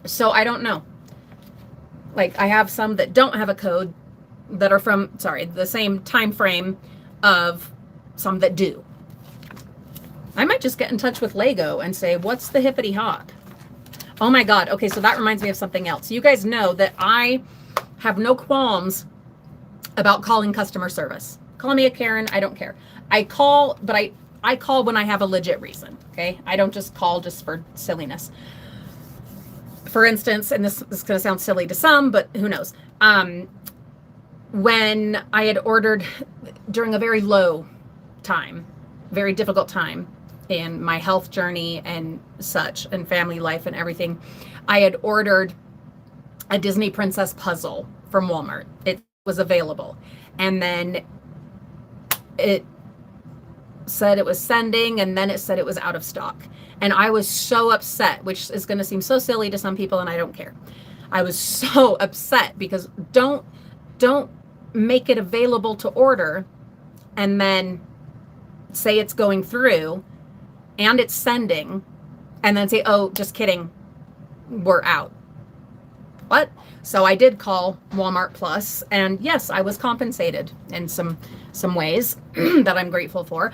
So I don't know. Like I have some that don't have a code that are from, sorry, the same time frame of some that do. I might just get in touch with Lego and say, what's the hippity hop? Oh my God. Okay, so that reminds me of something else. You guys know that I have no qualms about calling customer service. Call me a Karen, I don't care. I call, but I call when I have a legit reason, okay? I don't just call just for silliness. for instance, and this is going to sound silly to some, but who knows? When I had ordered during a very low time, very difficult time in my health journey and such, and family life and everything, I had ordered a Disney princess puzzle from Walmart. It was available. And then it said it was sending, and then it said it was out of stock. And I was so upset, which is going to seem so silly to some people, and I don't care. I was so upset because don't make it available to order and then say it's going through and it's sending and then say, oh, just kidding, we're out. What? So I did call Walmart Plus, and yes, I was compensated in some ways that I'm grateful for,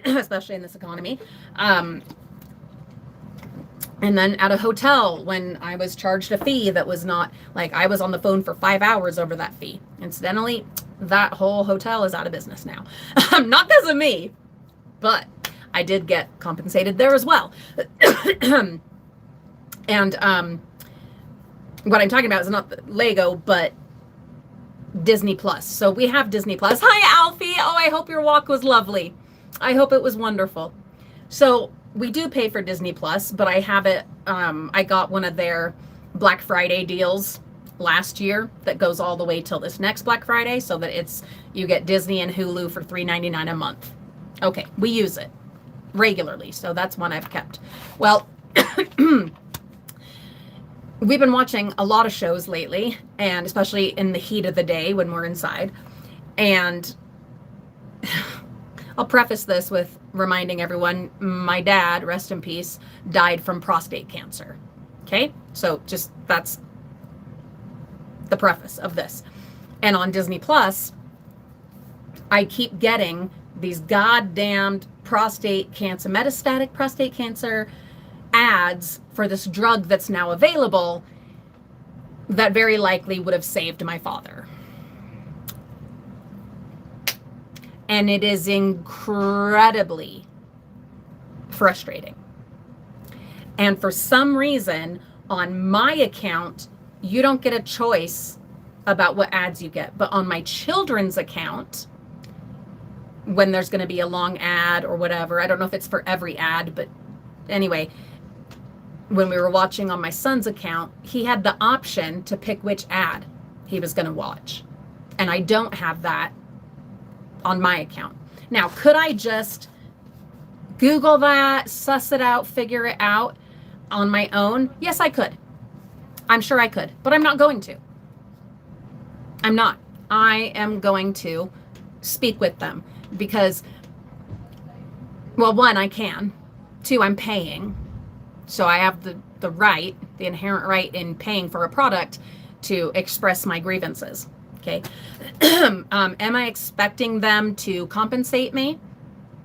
especially in this economy. And then at a hotel, when I was charged a fee that was not, like, I was on the phone for 5 hours over that fee. Incidentally, that whole hotel is out of business now. Not because of me, but I did get compensated there as well. And what I'm talking about is not Lego, but Disney Plus. So we have Disney Plus. Hi, Alfie. Oh, I hope your walk was lovely. I hope it was wonderful. So we do pay for Disney Plus, but I have it. I got one of their Black Friday deals last year that goes all the way till this next Black Friday, so that you get Disney and Hulu for $3.99 a month. Okay, we use it regularly, so that's one I've kept. Well, we've been watching a lot of shows lately, and especially in the heat of the day when we're inside. And I'll preface this with reminding everyone, my dad, rest in peace, died from prostate cancer. Okay? So just that's the preface of this. And on Disney Plus, I keep getting these goddamned metastatic prostate cancer ads for this drug that's now available that very likely would have saved my father. And it is incredibly frustrating. And for some reason, on my account, you don't get a choice about what ads you get. But on my children's account, when there's going to be a long ad or whatever, I don't know if it's for every ad, but anyway, when we were watching on my son's account, he had the option to pick which ad he was going to watch. And I don't have that on my account. Now, could I just Google that, suss it out, figure it out on my own? Yes, I could. I'm sure I could, but I'm not going to. I'm not. I am going to speak with them because, well, one, I can. Two, I'm paying. So I have the right, the inherent right in paying for a product to express my grievances. Okay. Am I expecting them to compensate me?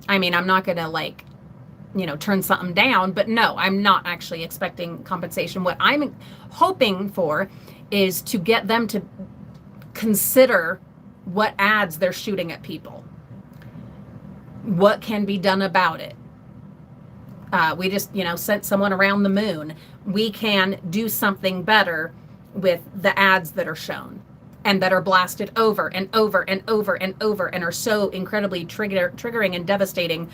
I mean, I'm not going to turn something down, but no, I'm not actually expecting compensation. What I'm hoping for is to get them to consider what ads they're shooting at people. What can be done about it? We just, sent someone around the moon. We can do something better with the ads that are shown and that are blasted over and over and over and over and are so incredibly triggering and devastating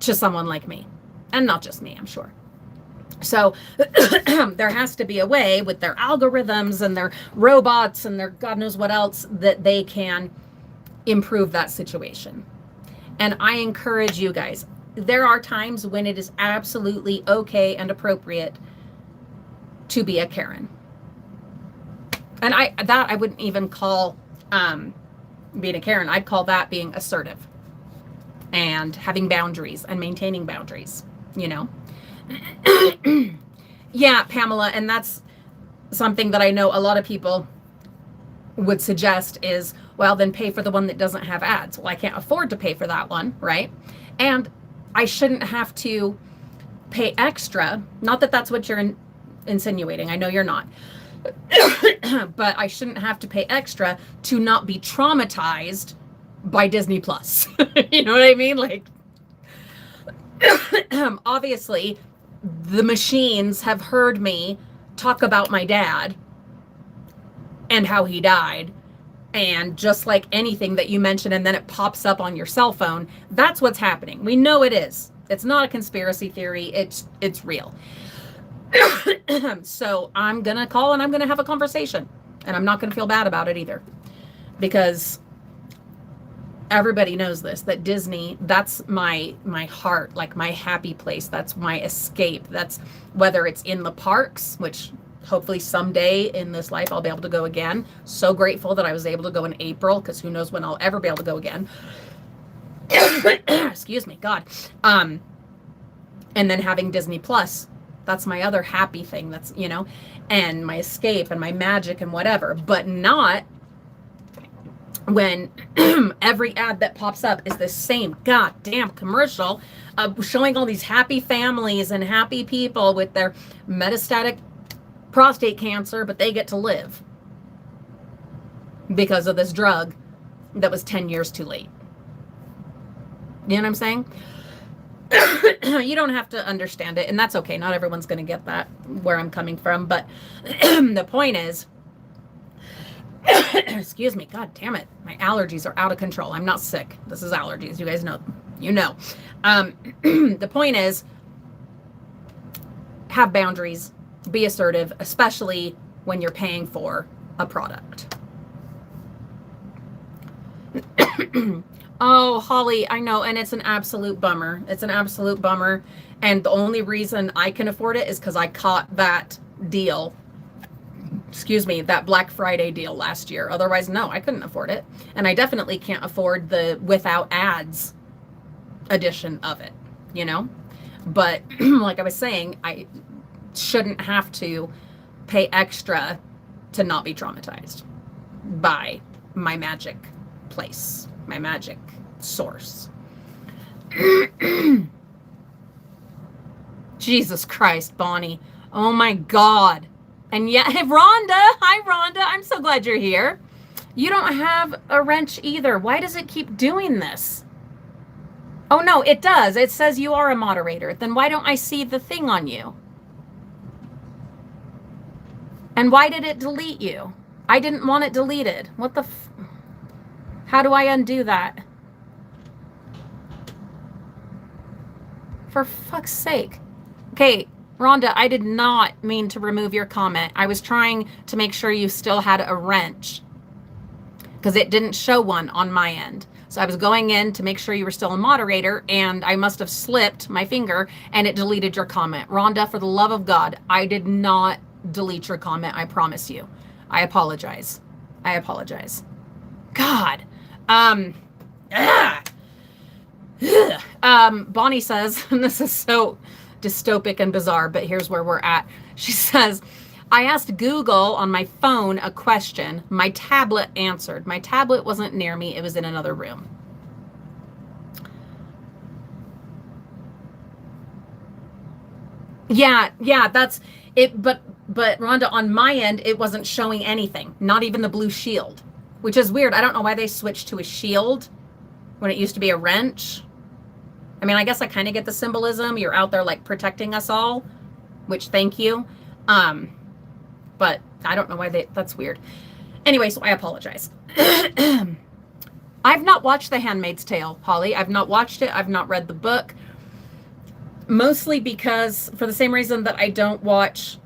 to someone like me. And not just me, I'm sure. So there has to be a way with their algorithms and their robots and their God knows what else that they can improve that situation. And I encourage you guys, there are times when it is absolutely okay and appropriate to be a Karen. And I wouldn't even call being a Karen. I'd call that being assertive and having boundaries and maintaining boundaries, Yeah, Pamela, and that's something that I know a lot of people would suggest is, well, then pay for the one that doesn't have ads. Well, I can't afford to pay for that one, right? And I shouldn't have to pay extra. Not that that's what you're insinuating. I know you're not. But I shouldn't have to pay extra to not be traumatized by Disney Plus. You know what I mean? Like, obviously, the machines have heard me talk about my dad and how he died. And just like anything that you mention and then it pops up on your cell phone, that's what's happening. We know it is. It's not a conspiracy theory. It's real. So I'm going to call and I'm going to have a conversation, and I'm not going to feel bad about it either, because everybody knows this, that Disney, that's my heart, like my happy place. That's my escape. That's whether it's in the parks, which hopefully someday in this life I'll be able to go again. So grateful that I was able to go in April, because who knows when I'll ever be able to go again. Excuse me, God. And then having Disney Plus, that's my other happy thing. That's, you know, and my escape and my magic and whatever, but not when every ad that pops up is the same goddamn commercial showing all these happy families and happy people with their metastatic prostate cancer, but they get to live because of this drug that was 10 years too late. You know what I'm saying? You don't have to understand it, and that's okay. Not everyone's going to get that, where I'm coming from, but the point is, excuse me, God damn it, my allergies are out of control. I'm not sick. This is allergies. You guys know. You know. The point is, have boundaries. Be assertive, especially when you're paying for a product. Oh, Holly, I know, and it's an absolute bummer. It's an absolute bummer, and the only reason I can afford it is because I caught that deal. Excuse me, that Black Friday deal last year. Otherwise, no, I couldn't afford it, and I definitely can't afford the without ads edition of it, you know? But like I was saying, I shouldn't have to pay extra to not be traumatized by my magic place, my magic source. Jesus Christ, Bonnie. Oh my God. And yet, hey, Rhonda. Hi, Rhonda. I'm so glad you're here. You don't have a wrench either. Why does it keep doing this? Oh no, it does. It says you are a moderator. Then why don't I see the thing on you? And why did it delete you? I didn't want it deleted. What the how do I undo that? For fuck's sake. Okay, Rhonda, I did not mean to remove your comment. I was trying to make sure you still had a wrench, because it didn't show one on my end. So I was going in to make sure you were still a moderator, and I must have slipped my finger and it deleted your comment. Rhonda, for the love of God, I did not delete your comment. I promise you. I apologize. I apologize. God. Bonnie says, and this is so dystopic and bizarre, but here's where we're at. She says, I asked Google on my phone a question. My tablet answered. My tablet wasn't near me. It was in another room. Yeah, that's it. But Rhonda, on my end, it wasn't showing anything, not even the blue shield, which is weird. I don't know why they switched to a shield when it used to be a wrench. I mean, I guess I kind of get the symbolism. You're out there like protecting us all, which thank you. But I don't know why that's weird. Anyway, so I apologize. I've not watched The Handmaid's Tale, Holly. I've not watched it. I've not read the book. Mostly because, for the same reason that I don't watch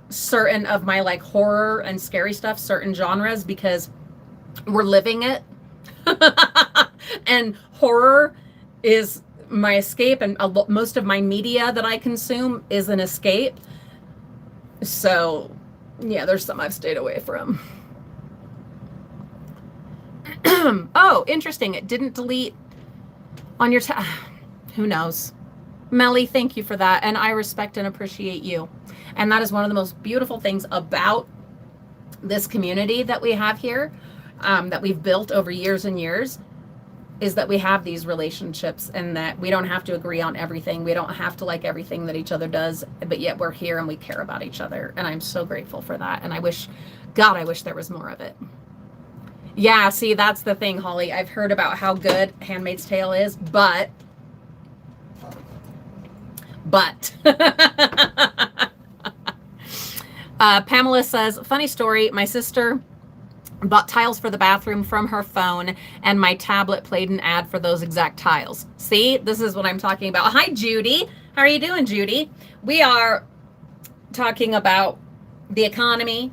certain of my like horror and scary stuff, certain genres, because we're living it. And horror is my escape, and most of my media that I consume is an escape. So, yeah, there's some I've stayed away from. Oh, interesting. It didn't delete on your who knows? Melly, thank you for that. And I respect and appreciate you. And that is one of the most beautiful things about this community that we have here, that we've built over years and years, is that we have these relationships, and that we don't have to agree on everything. We don't have to like everything that each other does, but yet we're here and we care about each other. And I'm so grateful for that. And I wish there was more of it. Yeah, see, that's the thing, Holly. I've heard about how good Handmaid's Tale is, but Pamela says, funny story, my sister bought tiles for the bathroom from her phone, and my tablet played an ad for those exact tiles. See, this is what I'm talking about. Hi, Judy. How are you doing, Judy? We are talking about the economy,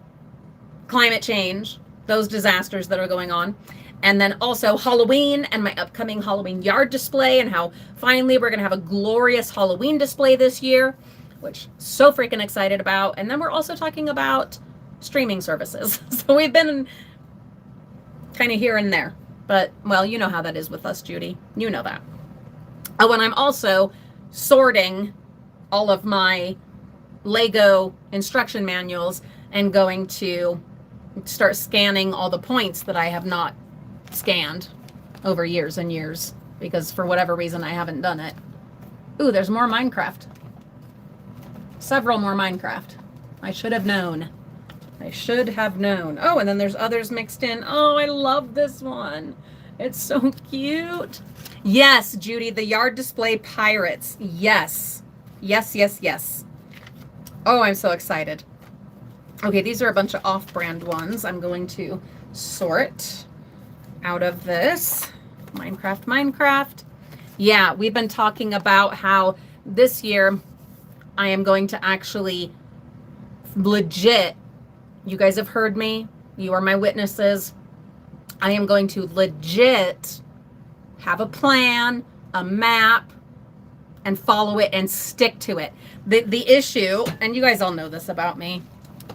climate change, those disasters that are going on, and then also Halloween and my upcoming Halloween yard display, and how finally we're going to have a glorious Halloween display this year, which so freaking excited about. And then we're also talking about streaming services. So we've been kind of here and there, but well, you know how that is with us, Judy. You know that. Oh, and I'm also sorting all of my Lego instruction manuals and going to start scanning all the points that I have not scanned over years and years, because for whatever reason I haven't done it. Ooh, there's more Minecraft. Several more Minecraft. I should have known. I should have known. Oh, and then there's others mixed in. Oh, I love this one. It's so cute. Yes, Judy, the yard display pirates. Yes. Yes, yes, yes. Oh, I'm so excited. Okay, these are a bunch of off-brand ones. I'm going to sort out of this. Minecraft. Yeah, we've been talking about how this year I am going to actually legit, you guys have heard me, you are my witnesses, I am going to legit have a plan, a map, and follow it and stick to it. The issue, and you guys all know this about me,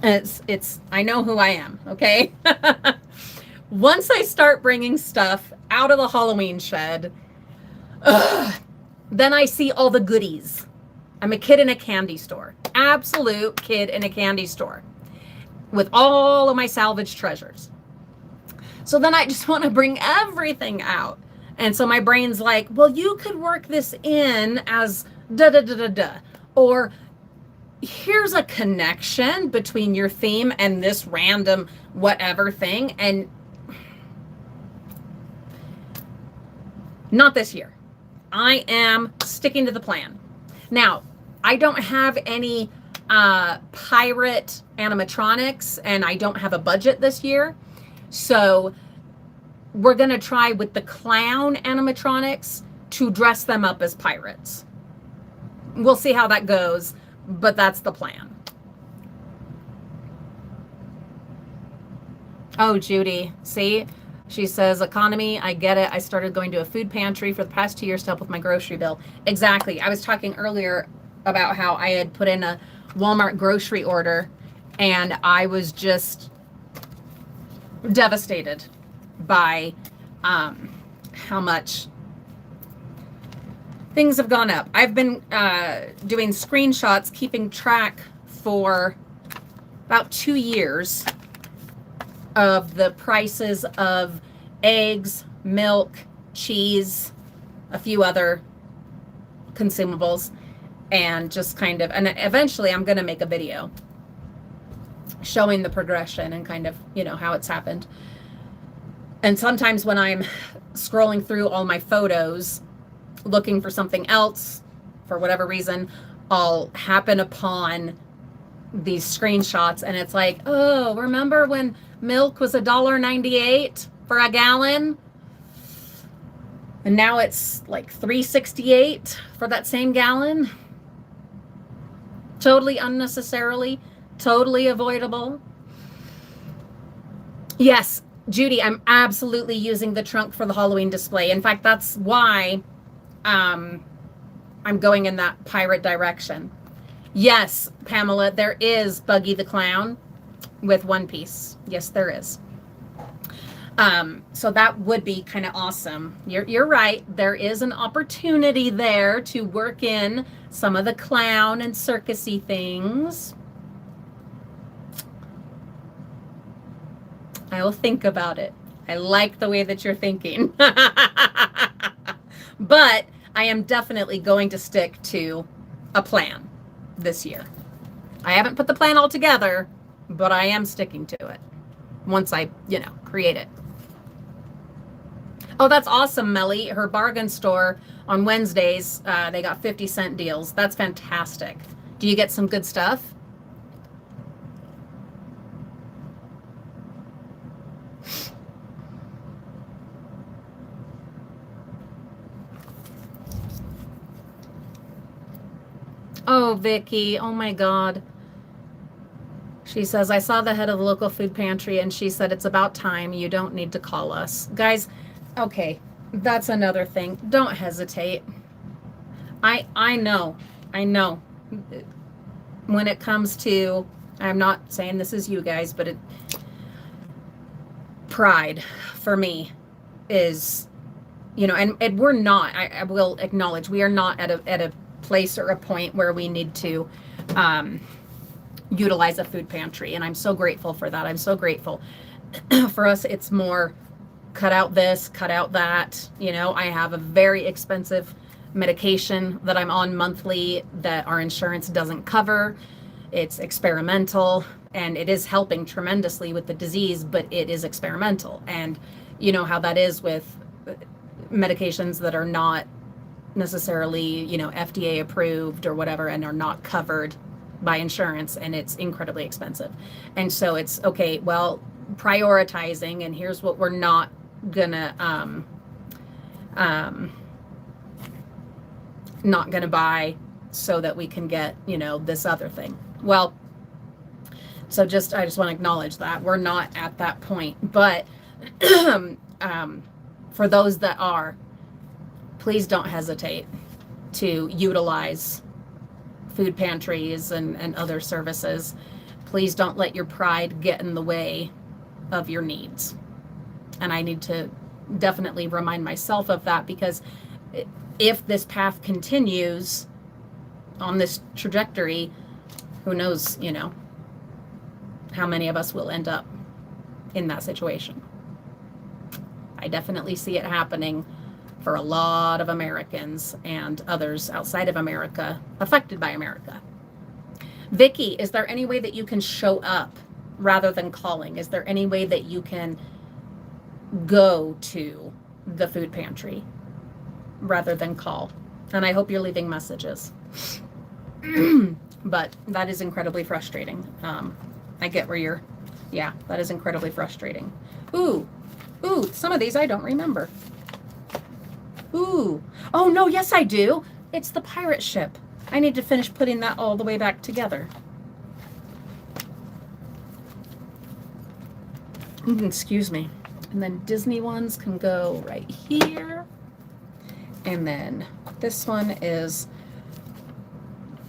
it's I know who I am, okay? Once I start bringing stuff out of the Halloween shed, then I see all the goodies. I'm a kid in a candy store. Absolute kid in a candy store with all of my salvage treasures. So then I just want to bring everything out. And so my brain's like, well, you could work this in as da-da-da-da-da. Or here's a connection between your theme and this random whatever thing. And not this year. I am sticking to the plan. Now, I don't have any pirate animatronics, and I don't have a budget this year. So we're going to try with the clown animatronics to dress them up as pirates. We'll see how that goes, but that's the plan. Oh, Judy, see? She says, economy, I get it. I started going to a food pantry for the past 2 years to help with my grocery bill. Exactly. I was talking earlier about how I had put in a Walmart grocery order, and I was just devastated by how much things have gone up. I've been doing screenshots, keeping track for about 2 years of the prices of eggs, milk, cheese, a few other consumables, and just kind of, and eventually I'm going to make a video showing the progression and kind of, you know, how it's happened. And sometimes when I'm scrolling through all my photos looking for something else, for whatever reason, I'll happen upon these screenshots, and it's like, oh, remember when milk was $1.98 for a gallon? And now it's like $3.68 for that same gallon. Totally unnecessarily, totally avoidable. Yes, Judy, I'm absolutely using the trunk for the Halloween display. In fact, that's why I'm going in that pirate direction. Yes, Pamela, there is Buggy the Clown with one piece. Yes, there is. So that would be kind of awesome. You're right. There is an opportunity there to work in some of the clown and circusy things. I will think about it. I like the way that you're thinking. But I am definitely going to stick to a plan this year. I haven't put the plan all together, but I am sticking to it once I, create it. Oh, that's awesome, Melly. Her bargain store on Wednesdays, they got 50-cent deals. That's fantastic. Do you get some good stuff? Oh, Vicky. Oh my God. She says, I saw the head of the local food pantry and she said, it's about time. You don't need to call us. Guys, okay, that's another thing. Don't hesitate. I know. When it comes to, I'm not saying this is you guys, but pride for me is, and we're not, I will acknowledge, we are not at a place or a point where we need to utilize a food pantry. And I'm so grateful for that. I'm so grateful. For us, it's more cut out this, cut out that. I have a very expensive medication that I'm on monthly that our insurance doesn't cover. It's experimental and it is helping tremendously with the disease, but it is experimental. And you know how that is with medications that are not necessarily, FDA approved or whatever, and are not covered by insurance, and it's incredibly expensive. And so it's okay, well, prioritizing, and here's what we're not gonna buy so that we can get, this other thing. Well, so I just want to acknowledge that we're not at that point, but for those that are, please don't hesitate to utilize food pantries and other services. Please don't let your pride get in the way of your needs. And I need to definitely remind myself of that, because if this path continues on this trajectory, who knows, how many of us will end up in that situation. I definitely see it happening for a lot of Americans and others outside of America affected by America. Vicky, is there any way that you can show up rather than calling? Is there any way that you can go to the food pantry rather than call? And I hope you're leaving messages. But that is incredibly frustrating. I get where that is incredibly frustrating. Ooh, some of these I don't remember. Ooh, oh no, yes I do. It's the pirate ship. I need to finish putting that all the way back together. Excuse me. And then Disney ones can go right here. And then this one is,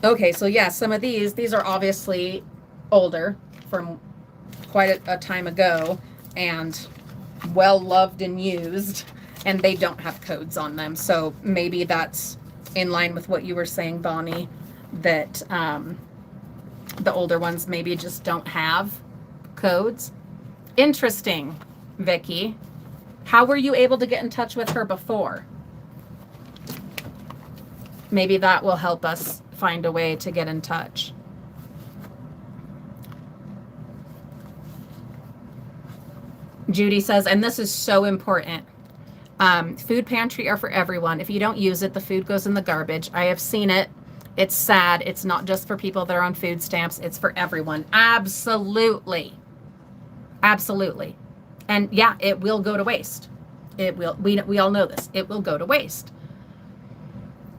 okay, so yeah, some of these are obviously older from quite a time ago and well loved and used, and they don't have codes on them. So maybe that's in line with what you were saying, Bonnie, that the older ones maybe just don't have codes. Interesting, Vicky. How were you able to get in touch with her before? Maybe that will help us find a way to get in touch. Judy says, and this is so important, food pantry are for everyone. If you don't use it, the food goes in the garbage. I have seen it. It's sad. It's not just for people that are on food stamps. It's for everyone. Absolutely. Absolutely. And yeah, it will go to waste. It will. We all know this. It will go to waste.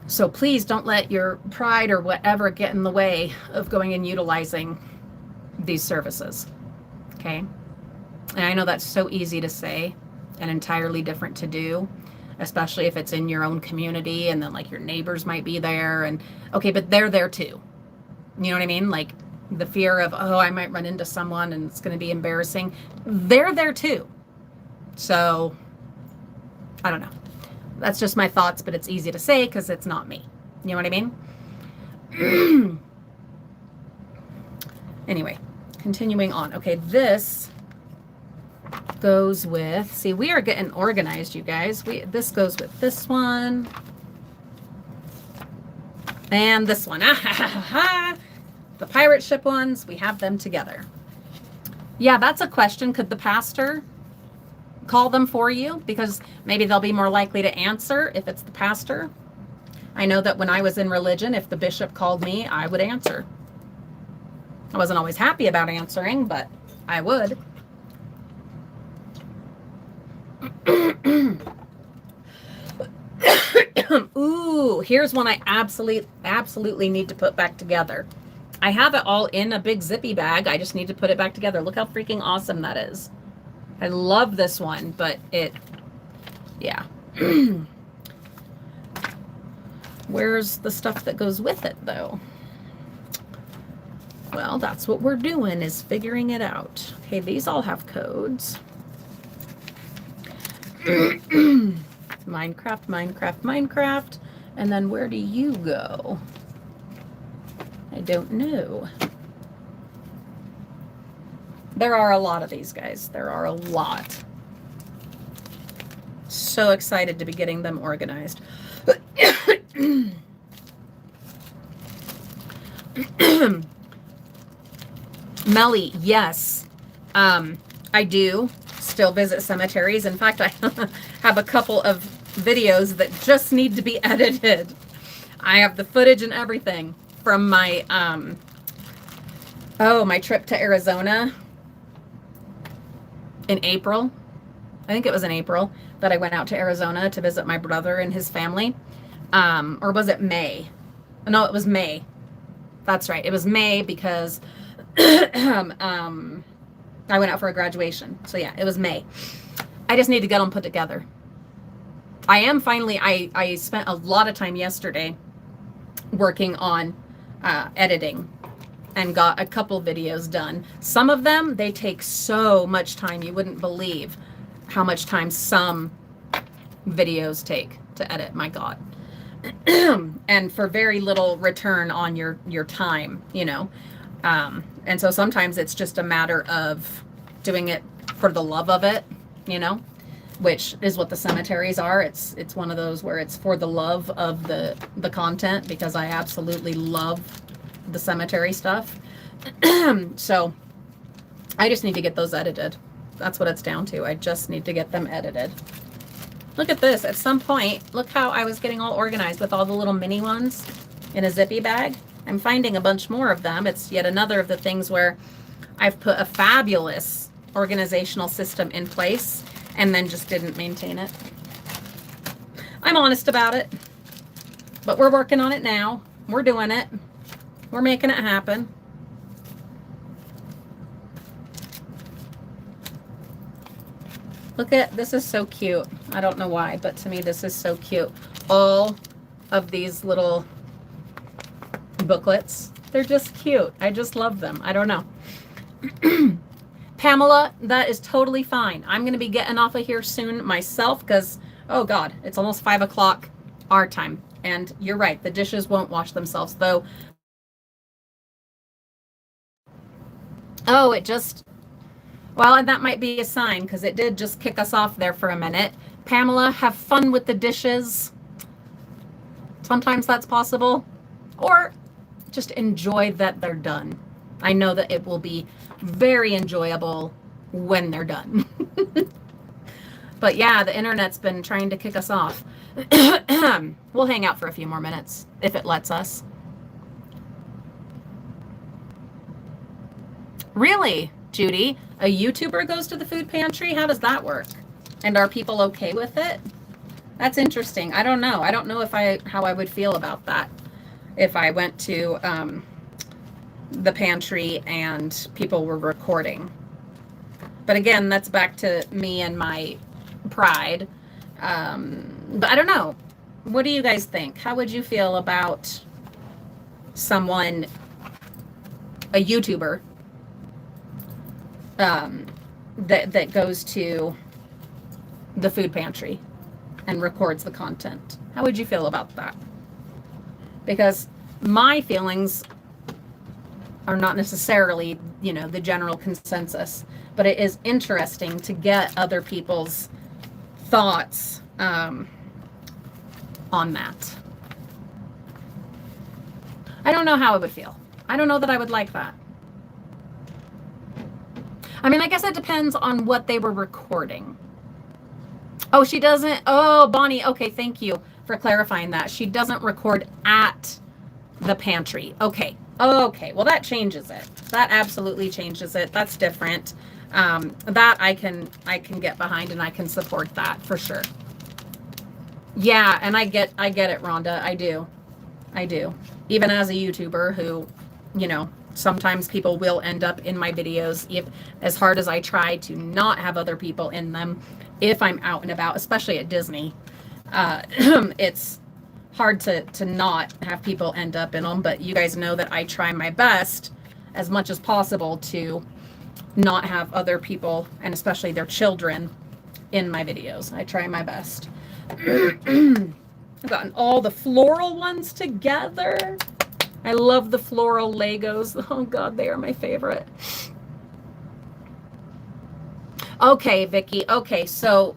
So please don't let your pride or whatever get in the way of going and utilizing these services. Okay? And I know that's so easy to say and entirely different to do, especially if it's in your own community and then like your neighbors might be there, and okay, but they're there too. You know what I mean? Like the fear of, oh, I might run into someone and it's going to be embarrassing. They're there too. So I don't know. That's just my thoughts, but it's easy to say because it's not me. You know what I mean? Anyway, continuing on. Okay, this goes with, see, we are getting organized, you guys. This goes with this one. And this one. The pirate ship ones, we have them together. Yeah, that's a question. Could the pastor call them for you? Because maybe they'll be more likely to answer if it's the pastor. I know that when I was in religion, if the bishop called me, I would answer. I wasn't always happy about answering, but I would. Ooh, here's one I absolutely need to put back together. I have it all in a big zippy bag. I just need to put it back together. Look how freaking awesome that is. I love this one, but yeah. Where's the stuff that goes with it, though? Well, that's what we're doing, is figuring it out. Okay, these all have codes. Minecraft, Minecraft, Minecraft. And then where do you go? I don't know. There are a lot of these, guys. There are a lot. So excited to be getting them organized. Melly, yes. I do still visit cemeteries. In fact, I have a couple of videos that just need to be edited. I have the footage and everything from my my trip to Arizona in April. I think it was in April that I went out to Arizona to visit my brother and his family. Or was it May? No, it was May. That's right. It was May because I went out for a graduation. So yeah, it was May. I just need to get them put together. I am finally, I spent a lot of time yesterday working on editing and got a couple videos done. Some of them, they take so much time. You wouldn't believe how much time some videos take to edit. My God. And for very little return on your time, you know. And so sometimes it's just a matter of doing it for the love of it, you know, which is what the cemeteries are. It's one of those where it's for the love of the content, because I absolutely love the cemetery stuff. So I just need to get those edited. That's what it's down to. I just need to get them edited. Look at this. At some point, look how I was getting all organized with all the little mini ones in a zippy bag. I'm finding a bunch more of them. It's yet another of the things where I've put a fabulous organizational system in place and then just didn't maintain it. I'm honest about it, but we're working on it now. We're doing it. We're making it happen. Look at, this is so cute. I don't know why, but to me this is so cute. All of these little booklets, they're just cute. I just love them. I don't know. Pamela, that is totally fine. I'm going to be getting off of here soon myself because, oh God, it's almost 5 o'clock our time. And you're right, the dishes won't wash themselves, though. Oh, it just... Well, and that might be a sign, because it did just kick us off there for a minute. Pamela, have fun with the dishes. Sometimes that's possible. Or just enjoy that they're done. I know that it will be very enjoyable when they're done. But yeah, the internet's been trying to kick us off. We'll hang out for a few more minutes, if it lets us. Really, Judy? A YouTuber goes to the food pantry? How does that work? And are people okay with it? That's interesting. I don't know. I don't know how I would feel about that if I went to the pantry and people were recording. But again, that's back to me and my pride. But I don't know. What do you guys think? How would you feel about someone, a YouTuber, that goes to the food pantry and records the content? How would you feel about that? Because my feelings are not necessarily, you know, the general consensus, but it is interesting to get other people's thoughts on that. I don't know how I would feel. I don't know that I would like that. I mean, I guess it depends on what they were recording. Oh, she doesn't. Oh, Bonnie. Okay, thank you for clarifying that. She doesn't record at the pantry. Okay. Okay. Well, that changes it. That absolutely changes it. That's different. That I can get behind, and I can support that for sure. Yeah, and I get it, Rhonda. I do. I do. Even as a YouTuber who, sometimes people will end up in my videos, if as hard as I try to not have other people in them, if I'm out and about, especially at Disney, it's hard to not have people end up in them. But you guys know that I try my best as much as possible to not have other people, and especially their children, in my videos. I try my best. I've gotten all the floral ones together. I love the floral Legos. Oh God, they are my favorite. Okay, Vicky. Okay, so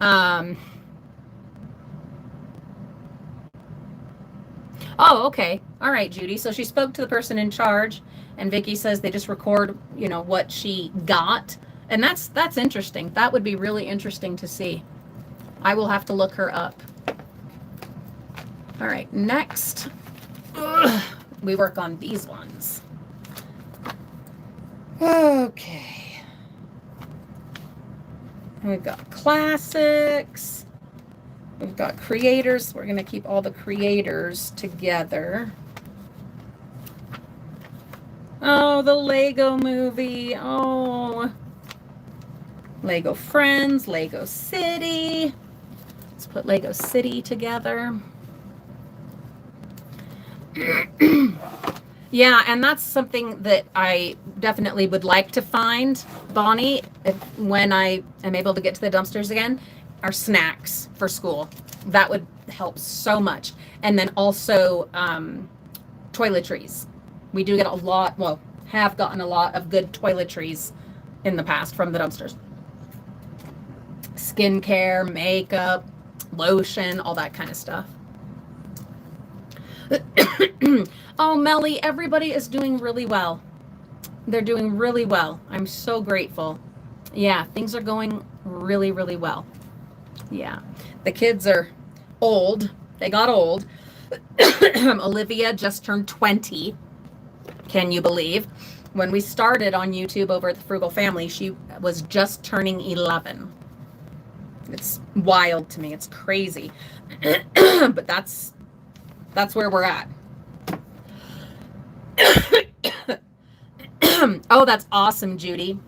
oh, okay. All right, Judy. So she spoke to the person in charge, and Vicky says they just record, what she got. And that's interesting. That would be really interesting to see. I will have to look her up. All right, next, we work on these ones. Okay. We've got classics. We've got creators. We're going to keep all the creators together. Oh, the Lego movie. Oh. Lego Friends, Lego City. Let's put Lego City together. Yeah, and that's something that I definitely would like to find, Bonnie, when I am able to get to the dumpsters again, are snacks for school. That would help so much. And then also toiletries. We do get a lot, well, have gotten a lot of good toiletries in the past from the dumpsters. Skincare, makeup, lotion, all that kind of stuff. Oh, Melly, everybody is doing really well. They're doing really well. I'm so grateful. Yeah, things are going really, really well. Yeah. The kids are old. They got old. Olivia just turned 20. Can you believe? When we started on YouTube over at the Frugal Family, she was just turning 11. It's wild to me. It's crazy. But that's where we're at. Oh, that's awesome, Judy.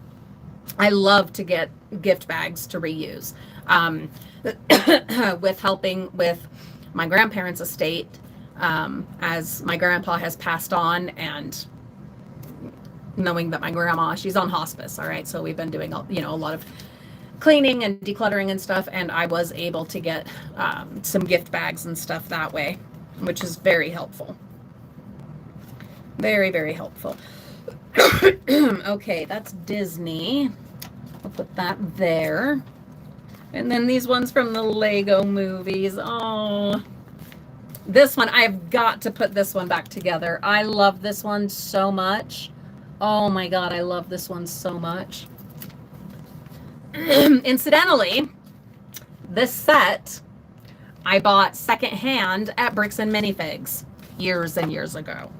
I love to get gift bags to reuse. With helping with my grandparents' estate, as my grandpa has passed on, and knowing that my grandma, she's on hospice, all right? So we've been doing, a lot of cleaning and decluttering and stuff, and I was able to get some gift bags and stuff that way, which is very helpful. Very, very helpful. Okay, that's Disney. I'll put that there. And then these ones from the Lego movies. Oh, this one, I've got to put this one back together. I love this one so much. Oh my God, I love this one so much. Incidentally, this set I bought secondhand at Bricks and Minifigs years and years ago.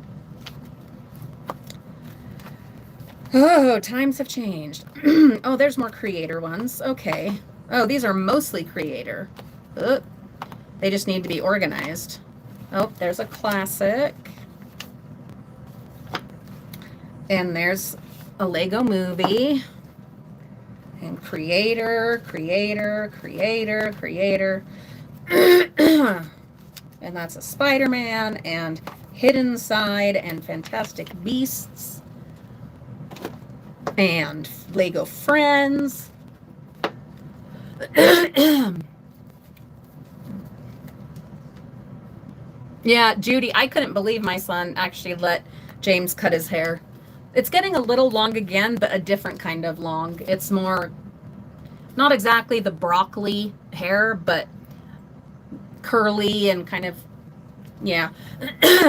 Oh, times have changed. Oh, there's more creator ones. Okay. Oh, these are mostly creator. Oh, they just need to be organized. Oh, there's a classic. And there's a Lego movie. And creator. And that's a Spider-Man and Hidden Side and Fantastic Beasts. And Lego Friends. Yeah, Judy, I couldn't believe my son actually let James cut his hair. It's getting a little long again, but a different kind of long. It's more, not exactly the broccoli hair, but curly and kind of, yeah.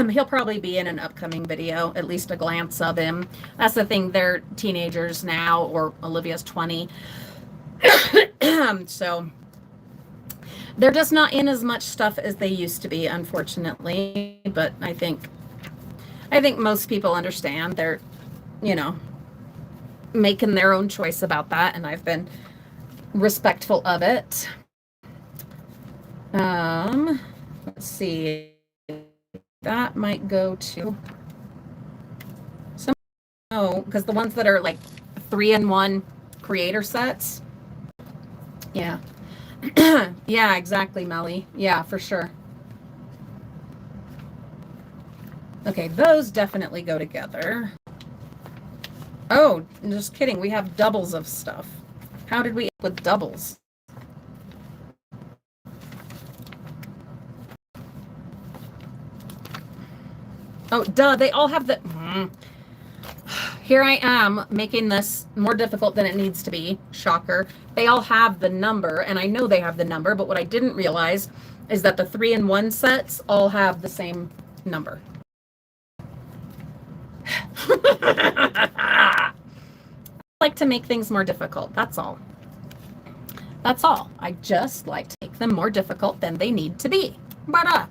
He'll probably be in an upcoming video, at least a glance of him. That's the thing, they're teenagers now, or Olivia's 20. So they're just not in as much stuff as they used to be, unfortunately. But I think most people understand. They're, making their own choice about that, and I've been respectful of it. Let's see. That might go to some. Oh, because the ones that are like 3-in-1 creator sets. Yeah. Yeah, exactly, Melly. Yeah, for sure. Okay, those definitely go together. Oh, just kidding. We have doubles of stuff. How did we end up with doubles? Oh, duh, they all have the... Here I am making this more difficult than it needs to be. Shocker. They all have the number, and I know they have the number, but what I didn't realize is that the 3-in-1 sets all have the same number. I like to make things more difficult. That's all. That's all. I just like to make them more difficult than they need to be. But,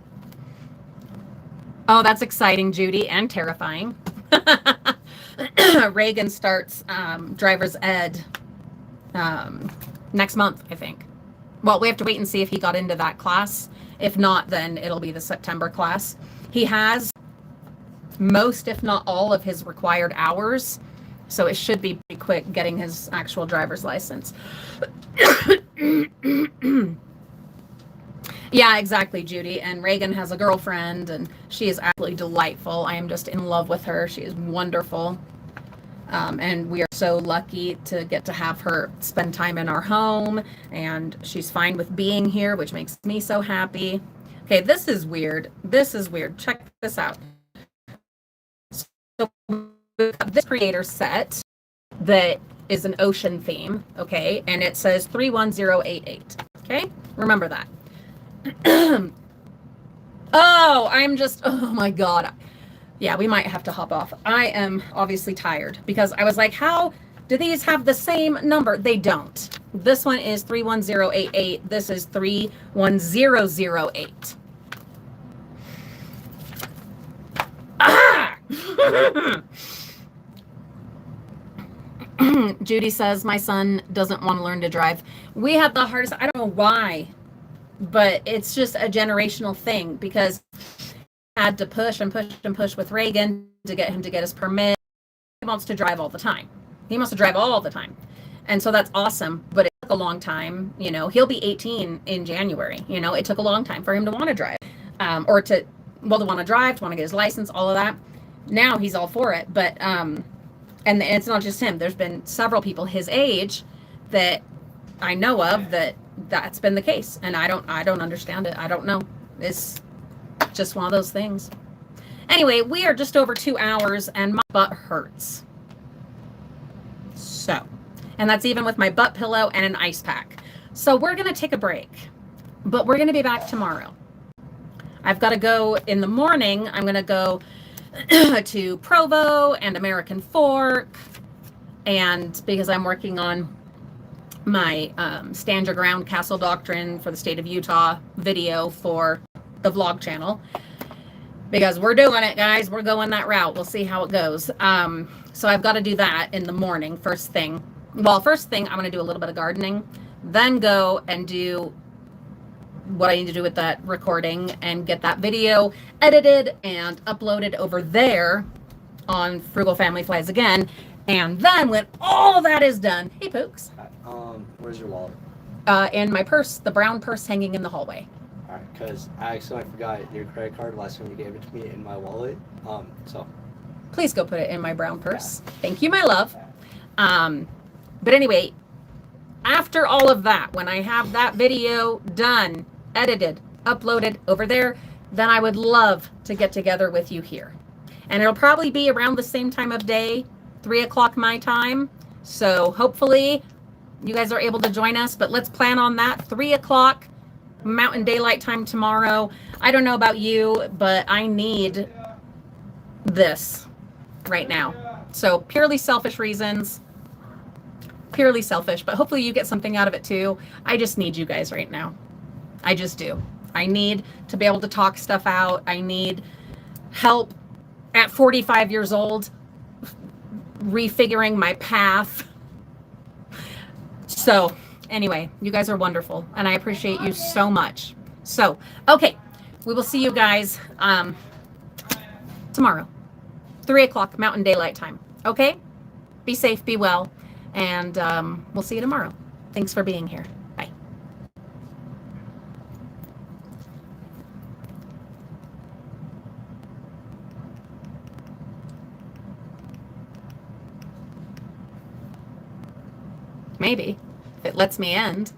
oh, that's exciting, Judy, and terrifying. Reagan starts driver's ed next month, I think. Well, we have to wait and see if he got into that class. If not, then it'll be the September class. He has most, if not all, of his required hours, so it should be pretty quick getting his actual driver's license. Yeah, exactly, Judy. And Reagan has a girlfriend, and she is absolutely delightful. I am just in love with her. She is wonderful. And we are so lucky to get to have her spend time in our home, and she's fine with being here, which makes me so happy. Okay, this is weird. This is weird. Check this out. So this creator set that is an ocean theme, okay, and it says 31088. Okay, remember that. Oh, I'm just, oh my God. Yeah, we might have to hop off. I am obviously tired because I was like, how do these have the same number? They don't. This one is 31088. This is 31008. Ah! Judy says, my son doesn't want to learn to drive. We have the hardest, I don't know why, but it's just a generational thing because I had to push and push and push with Reagan to get him to get his permit. He wants to drive all the time. He wants to drive all the time. And so that's awesome, but it took a long time. You know, he'll be 18 in January. You know, it took a long time for him to want to drive, or to want to drive, to want to get his license, all of that. Now he's all for it. But, and it's not just him. There's been several people his age that I know of that's been the case. And I don't understand it. I don't know. It's just one of those things. Anyway, we are just over 2 hours and my butt hurts. So, and that's even with my butt pillow and an ice pack. So we're going to take a break, but we're going to be back tomorrow. I've got to go in the morning. I'm going to go to Provo and American Fork, and because I'm working on my Stand Your Ground Castle Doctrine for the state of Utah video for the vlog channel, because we're doing it, guys. We're going that route. We'll see how it goes. So I've got to do that in the morning, first thing. Well, first thing, I'm going to do a little bit of gardening, then go and do what I need to do with that recording and get that video edited and uploaded over there on Frugal Family Flies Again. And then when all that is done, hey Pooks. Where's your wallet? In my purse, the brown purse hanging in the hallway. All right, because I accidentally forgot your credit card last time you gave it to me in my wallet. So please go put it in my brown purse. Yeah. Thank you, my love. But anyway, after all of that, when I have that video done, edited, uploaded over there, then I would love to get together with you here. And it'll probably be around the same time of day, 3 o'clock my time. So hopefully you guys are able to join us, but let's plan on that, 3 o'clock Mountain Daylight Time tomorrow. I don't know about you, but I need this right now. So purely selfish reasons, purely selfish, but hopefully you get something out of it too. I just need you guys right now. I just do. I need to be able to talk stuff out. I need help at 45 years old, refiguring my path. So anyway, you guys are wonderful, and I appreciate you so much. So, okay, we will see you guys tomorrow, 3 o'clock Mountain Daylight Time. Okay? Be safe, be well, and we'll see you tomorrow. Thanks for being here. Bye. Maybe, if it lets me end.